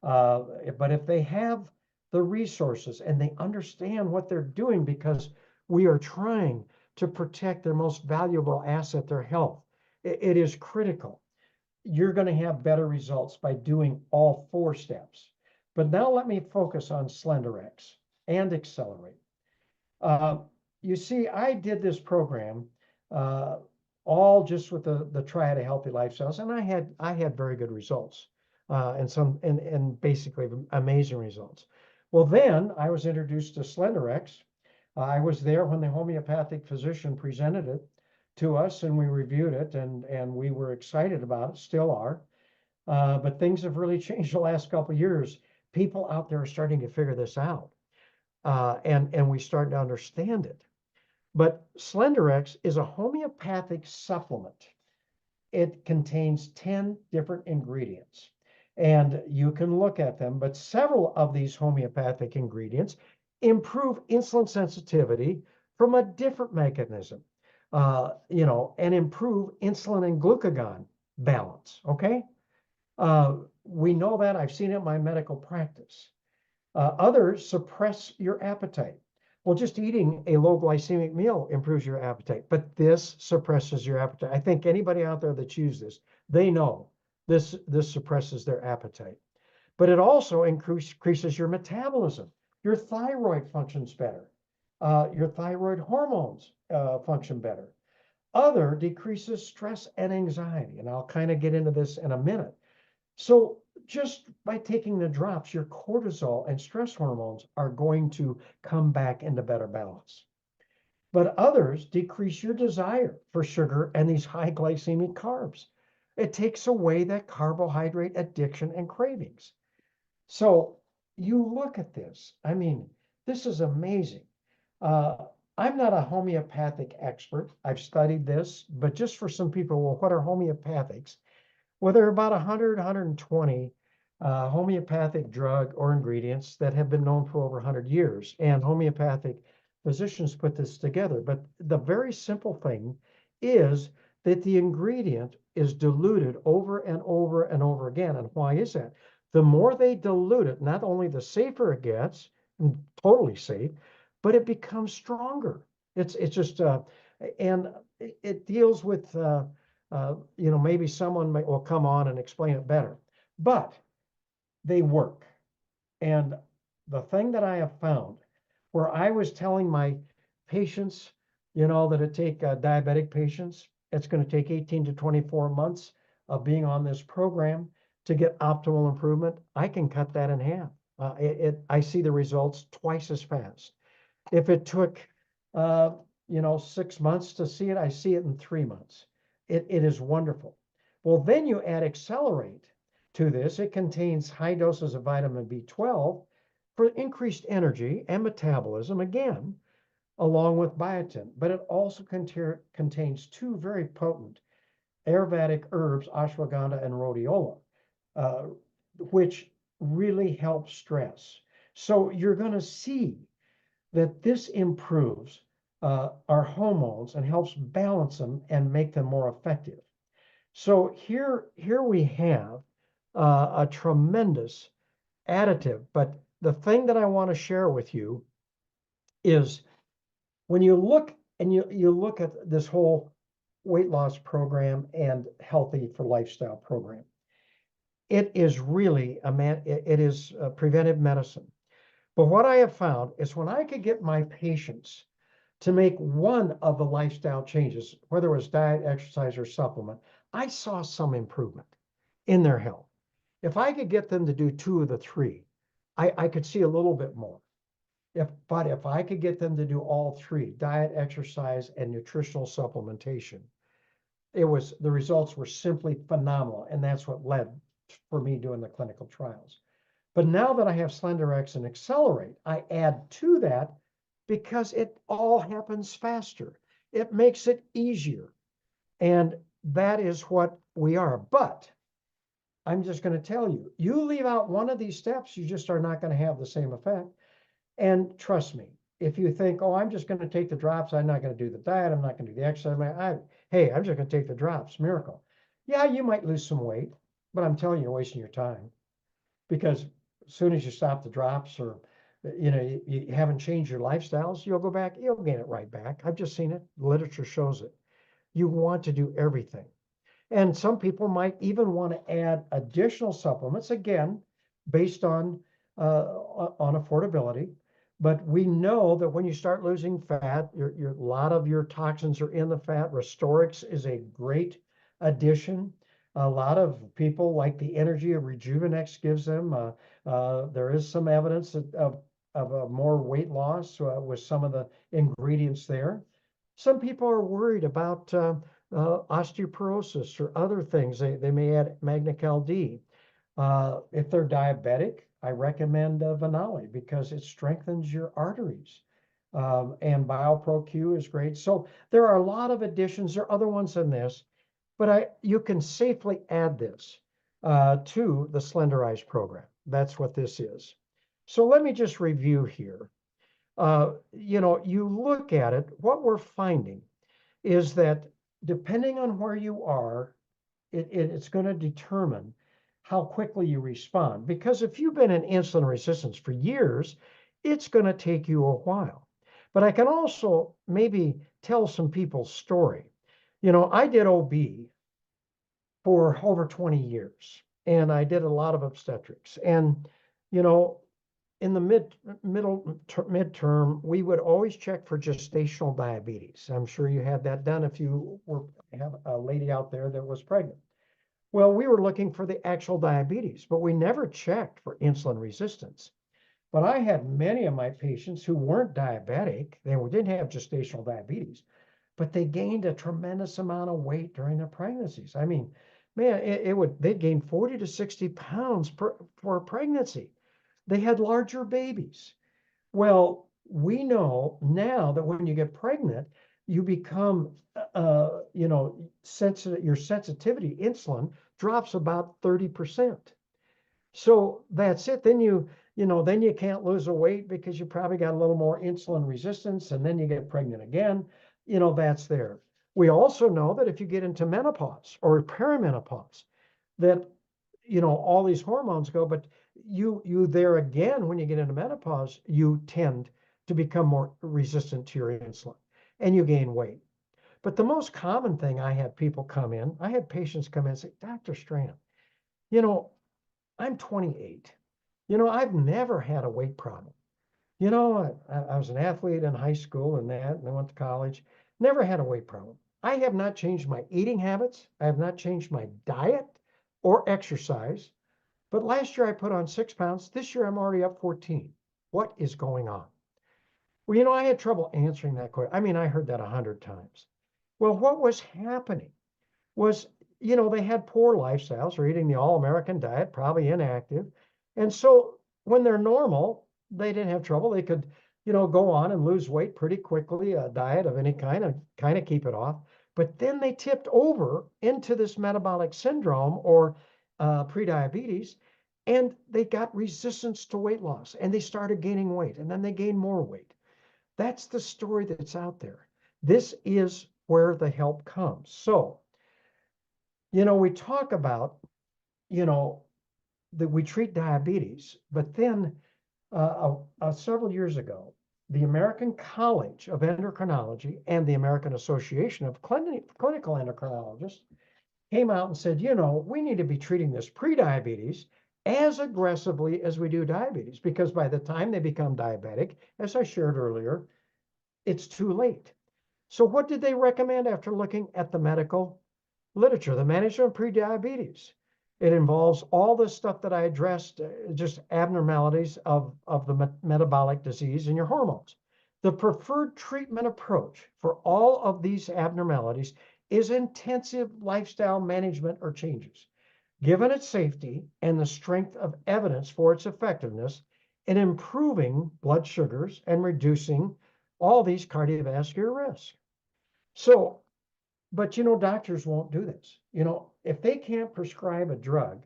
but if they have the resources and they understand what they're doing, because we are trying to protect their most valuable asset, their health, it is critical. You're going to have better results by doing all 4 steps. But now let me focus on SlenderX and Accelerate. Uh, you see, I did this program all just with the triad of healthy lifestyles. And I had very good results, and basically amazing results. Well, then I was introduced to SlenderX. I was there when the homeopathic physician presented it to us, and we reviewed it, and we were excited about it, still are. But things have really changed the last couple of years. People out there are starting to figure this out, and we start to understand it. But SlenderX is a homeopathic supplement. It contains 10 different ingredients, and you can look at them, but several of these homeopathic ingredients improve insulin sensitivity from a different mechanism, and improve insulin and glucagon balance. Okay. We know that. I've seen it in my medical practice. Others suppress your appetite. Well, just eating a low glycemic meal improves your appetite, but this suppresses your appetite. I think anybody out there that's used this, they know this suppresses their appetite. But it also increases your metabolism. Your thyroid functions better. Your thyroid hormones function better. Other decreases stress and anxiety, and I'll kind of get into this in a minute. So just by taking the drops, your cortisol and stress hormones are going to come back into better balance. But others decrease your desire for sugar and these high glycemic carbs. It takes away that carbohydrate addiction and cravings. So you look at this. I mean, this is amazing. I'm not a homeopathic expert. I've studied this, but just for some people, well, what are homeopathics? Well, there are about 100, 120 homeopathic drug or ingredients that have been known for over 100 years, and homeopathic physicians put this together. But the very simple thing is that the ingredient is diluted over and over and over again. And why is that? The more they dilute it, not only the safer it gets, totally safe, but it becomes stronger. It's just, and it deals with, maybe someone will come on and explain it better, but they work. And the thing that I have found, where I was telling my patients, that it take diabetic patients, it's going to take 18 to 24 months of being on this program to get optimal improvement. I can cut that in half. I see the results twice as fast. If it took, 6 months to see it, I see it in 3 months. It is wonderful. Well, then you add Accelerate to this. It contains high doses of vitamin B12 for increased energy and metabolism, again, along with biotin. But it also contains two very potent Ayurvedic herbs, ashwagandha and rhodiola, which really help stress. So you're going to see that this improves our hormones and helps balance them and make them more effective. So here we have a tremendous additive. But the thing that I want to share with you is when you look and you look at this whole weight loss program and healthy for lifestyle program, it is really it is a preventive medicine. But what I have found is when I could get my patients to make one of the lifestyle changes, whether it was diet, exercise, or supplement, I saw some improvement in their health. If I could get them to do two of the three, I could see a little bit more. But if I could get them to do all three, diet, exercise, and nutritional supplementation, the results were simply phenomenal. And that's what led for me doing the clinical trials. But now that I have SlenderX and Accelerate, I add to that because it all happens faster. It makes it easier. And that is what we are. But I'm just going to tell you, you leave out one of these steps, you just are not going to have the same effect. And trust me, if you think, oh, I'm just going to take the drops, I'm not going to do the diet, I'm not going to do the exercise, I'm just going to take the drops, miracle. Yeah, you might lose some weight, but I'm telling you, you're wasting your time. Because as soon as you stop the drops or you haven't changed your lifestyles, you'll go back, you'll gain it right back. I've just seen it. The literature shows it. You want to do everything. And some people might even want to add additional supplements, again, based on affordability. But we know that when you start losing fat, a lot of your toxins are in the fat. Restorix is a great addition. A lot of people like the energy of Rejuvenex gives them. There is some evidence of a more weight loss with some of the ingredients there. Some people are worried about osteoporosis or other things. They may add Magna-Cal D. If they're diabetic, I recommend Venali because it strengthens your arteries. And BioPro-Q is great. So there are a lot of additions. There are other ones in this, but you can safely add this to the Slenderize program. That's what this is. So let me just review here. You look at it, what we're finding is that depending on where you are, it's going to determine how quickly you respond. Because if you've been in insulin resistance for years, it's going to take you a while. But I can also maybe tell some people's story. I did OB for over 20 years, and I did a lot of obstetrics. And, in the midterm, we would always check for gestational diabetes. I'm sure you had that done if you have a lady out there that was pregnant. Well, we were looking for the actual diabetes, but we never checked for insulin resistance. But I had many of my patients who weren't diabetic, they didn't have gestational diabetes, but they gained a tremendous amount of weight during their pregnancies. I mean, man, they'd gain 40 to 60 pounds for a pregnancy. They had larger babies. Well, we know now that when you get pregnant, you become, sensitive. Your sensitivity insulin drops about 30%. So that's it. Then then you can't lose a weight because you probably got a little more insulin resistance, and then you get pregnant again. That's there. We also know that if you get into menopause or perimenopause, that all these hormones go, but you there again, when you get into menopause, you tend to become more resistant to your insulin and you gain weight. But the most common thing I had patients come in and say, Dr. Strand, you know, I'm 28. I've never had a weight problem. I was an athlete in high school and I went to college, never had a weight problem. I have not changed my eating habits. I have not changed my diet or exercise. But last year I put on 6 pounds. This year I'm already up 14. What is going on? Well, I had trouble answering that question. I mean, I heard that 100 times. Well, what was happening was, they had poor lifestyles or eating the all-American diet, probably inactive. And so when they're normal, they didn't have trouble. They could, go on and lose weight pretty quickly, a diet of any kind of keep it off. But then they tipped over into this metabolic syndrome or prediabetes, and they got resistance to weight loss and they started gaining weight and then they gained more weight. That's the story that's out there. This is where the help comes. So, we talk about, that we treat diabetes, but then several years ago, the American College of Endocrinology and the American Association of Clinical Endocrinologists came out and said, we need to be treating this prediabetes as aggressively as we do diabetes, because by the time they become diabetic, as I shared earlier, it's too late. So what did they recommend after looking at the medical literature, the management of prediabetes? It involves all the stuff that I addressed, just abnormalities of the metabolic disease and your hormones. The preferred treatment approach for all of these abnormalities is intensive lifestyle management or changes, given its safety and the strength of evidence for its effectiveness in improving blood sugars and reducing all these cardiovascular risks. So, but doctors won't do this. If they can't prescribe a drug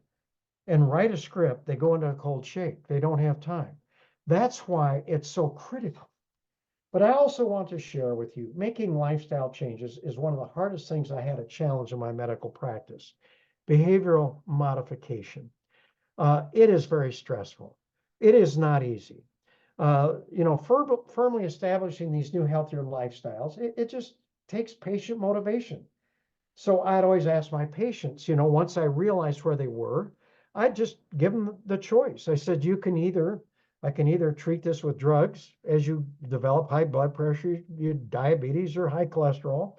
and write a script, they go into a cold shake. They don't have time. That's why it's so critical. But I also want to share with you, making lifestyle changes is one of the hardest things I had to challenge in my medical practice. Behavioral modification. It is very stressful. It is not easy. Firmly establishing these new healthier lifestyles, it just takes patient motivation. So I'd always ask my patients, once I realized where they were, I'd just give them the choice. I said, you can either I can either treat this with drugs as you develop high blood pressure, you diabetes, or high cholesterol,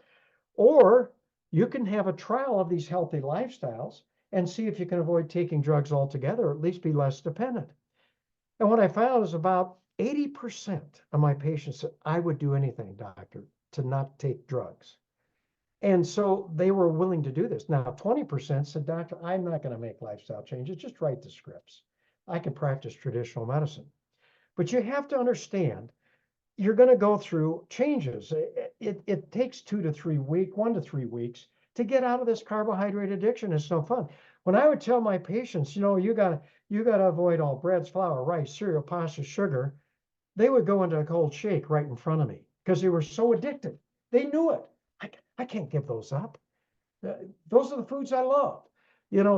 or you can have a trial of these healthy lifestyles and see if you can avoid taking drugs altogether, or at least be less dependent. And what I found is about 80% of my patients said, I would do anything, doctor, to not take drugs. And so they were willing to do this. Now, 20% said, doctor, I'm not going to make lifestyle changes, just write the scripts. I can practice traditional medicine. But you have to understand, you're going to go through changes. It takes 1 to 3 weeks to get out of this carbohydrate addiction. It's no fun. When I would tell my patients, you gotta avoid all breads, flour, rice, cereal, pasta, sugar, they would go into a cold shake right in front of me because they were so addicted. They knew it. I can't give those up. Those are the foods I love.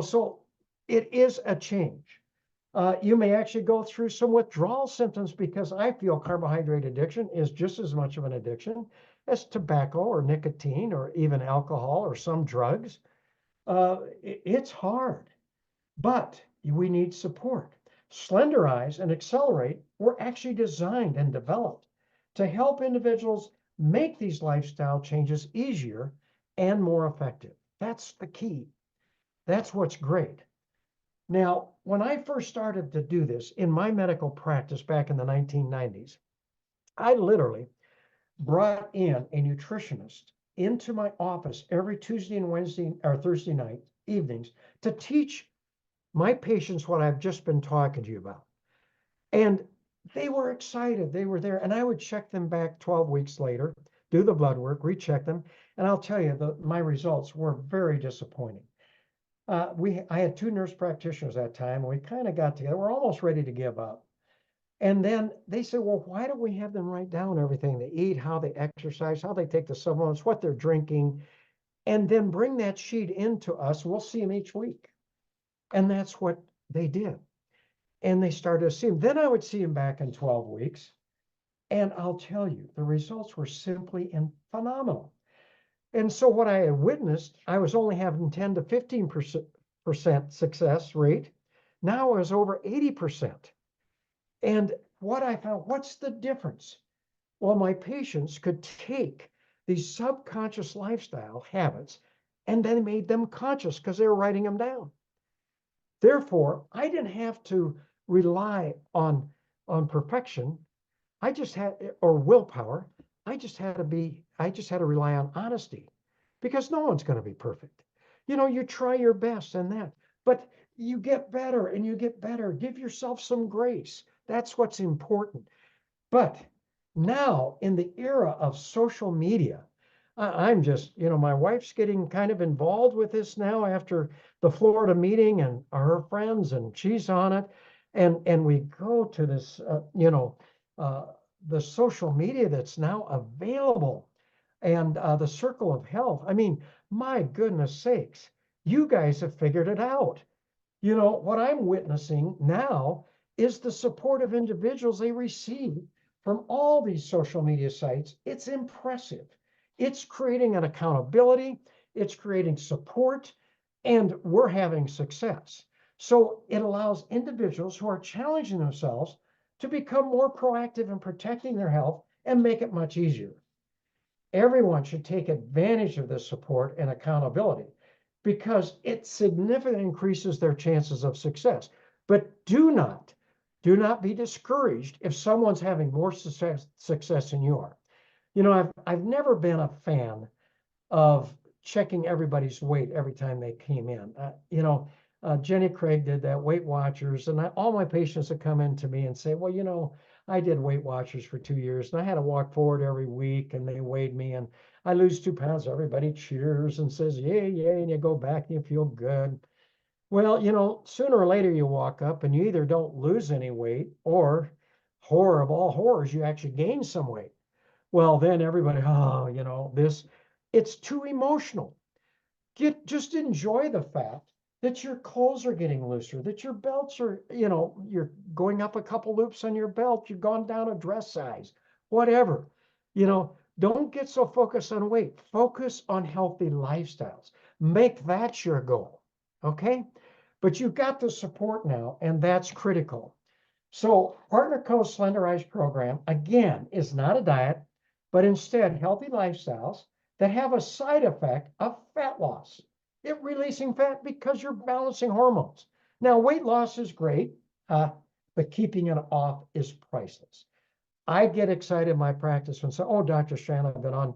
So it is a change. You may actually go through some withdrawal symptoms, because I feel carbohydrate addiction is just as much of an addiction as tobacco or nicotine or even alcohol or some drugs. It's hard, but we need support. Slender Eyes and Accelerate were actually designed and developed to help individuals make these lifestyle changes easier and more effective. That's the key. That's what's great. Now, when I first started to do this in my medical practice back in the 1990s, I literally brought in a nutritionist into my office every Tuesday and Wednesday or Thursday night evenings to teach my patients what I've just been talking to you about. And they were excited. They were there. And I would check them back 12 weeks later, do the blood work, recheck them. And I'll tell you, my results were very disappointing. I had 2 nurse practitioners at that time, and we kind of got together. We're almost ready to give up. And then they said, well, why don't we have them write down everything they eat, how they exercise, how they take the supplements, what they're drinking, and then bring that sheet into us. We'll see them each week. And that's what they did. And they started to see them. Then I would see them back in 12 weeks. And I'll tell you, the results were simply phenomenal. And so what I had witnessed, I was only having 10 to 15% success rate. Now it was over 80%. And what I found, what's the difference? Well, my patients could take these subconscious lifestyle habits and then made them conscious because they were writing them down. Therefore, I didn't have to rely on perfection. I just had, or willpower. I just had to rely on honesty, because no one's going to be perfect. You try your best and that, but you get better and you get better. Give yourself some grace. That's what's important. But now, in the era of social media, I'm just, my wife's getting kind of involved with this now after the Florida meeting, and her friends, and she's on it. And we go to this, the social media that's now available, and the Circle of Health. I mean, my goodness sakes, you guys have figured it out. What I'm witnessing now is the support of individuals they receive from all these social media sites. It's impressive. It's creating an accountability, it's creating support, and we're having success. So it allows individuals who are challenging themselves to become more proactive in protecting their health and make it much easier. Everyone should take advantage of this support and accountability, because it significantly increases their chances of success. But do not be discouraged if someone's having more success than you are. I've never been a fan of checking everybody's weight every time they came in. Jenny Craig did that, Weight Watchers, and all my patients would come in to me and say, well, I did Weight Watchers for 2 years, and I had to walk forward every week, and they weighed me, and I lose 2 pounds. Everybody cheers and says, yay, yay, and you go back and you feel good. Well, sooner or later you walk up and you either don't lose any weight, or, horror of all horrors, you actually gain some weight. Well, then everybody, it's too emotional. Just enjoy the fact that your clothes are getting looser, that your belts are, you're going up a couple loops on your belt, you've gone down a dress size, whatever. Don't get so focused on weight. Focus on healthy lifestyles. Make that your goal, okay? But you've got the support now, and that's critical. So Partner Co.'s Slenderize program, again, is not a diet, but instead healthy lifestyles that have a side effect of fat loss. It releasing fat because you're balancing hormones. Now, weight loss is great, but keeping it off is priceless. I get excited in my practice when say, "Oh, Dr. Strand, I've been on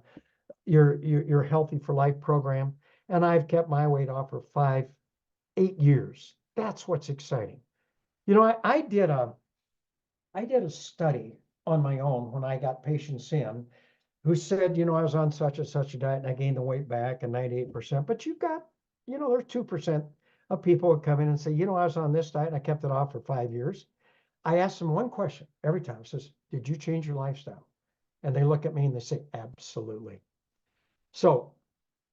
your Healthy for Life program, and I've kept my weight off for 8 years." That's what's exciting. I did a study on my own when I got patients in who said, I was on such and such a diet and I gained the weight back and 98%. But you've got, there's 2% of people who come in and say, I was on this diet and I kept it off for 5 years. I ask them one question every time. It says, did you change your lifestyle? And they look at me and they say, absolutely. So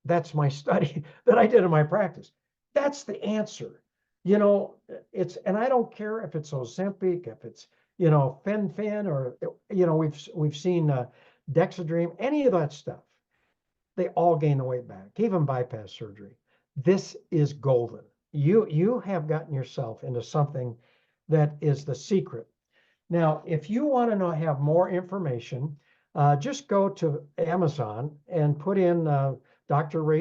that's my study that I did in my practice. That's the answer. And I don't care if it's Ozempic, if it's, Fen, or, we've seen Dexedrine, any of that stuff. They all gain the weight back, even bypass surgery. This is golden. You have gotten yourself into something that is the secret. Now, if you want to have more information, just go to Amazon and put in Dr. Ray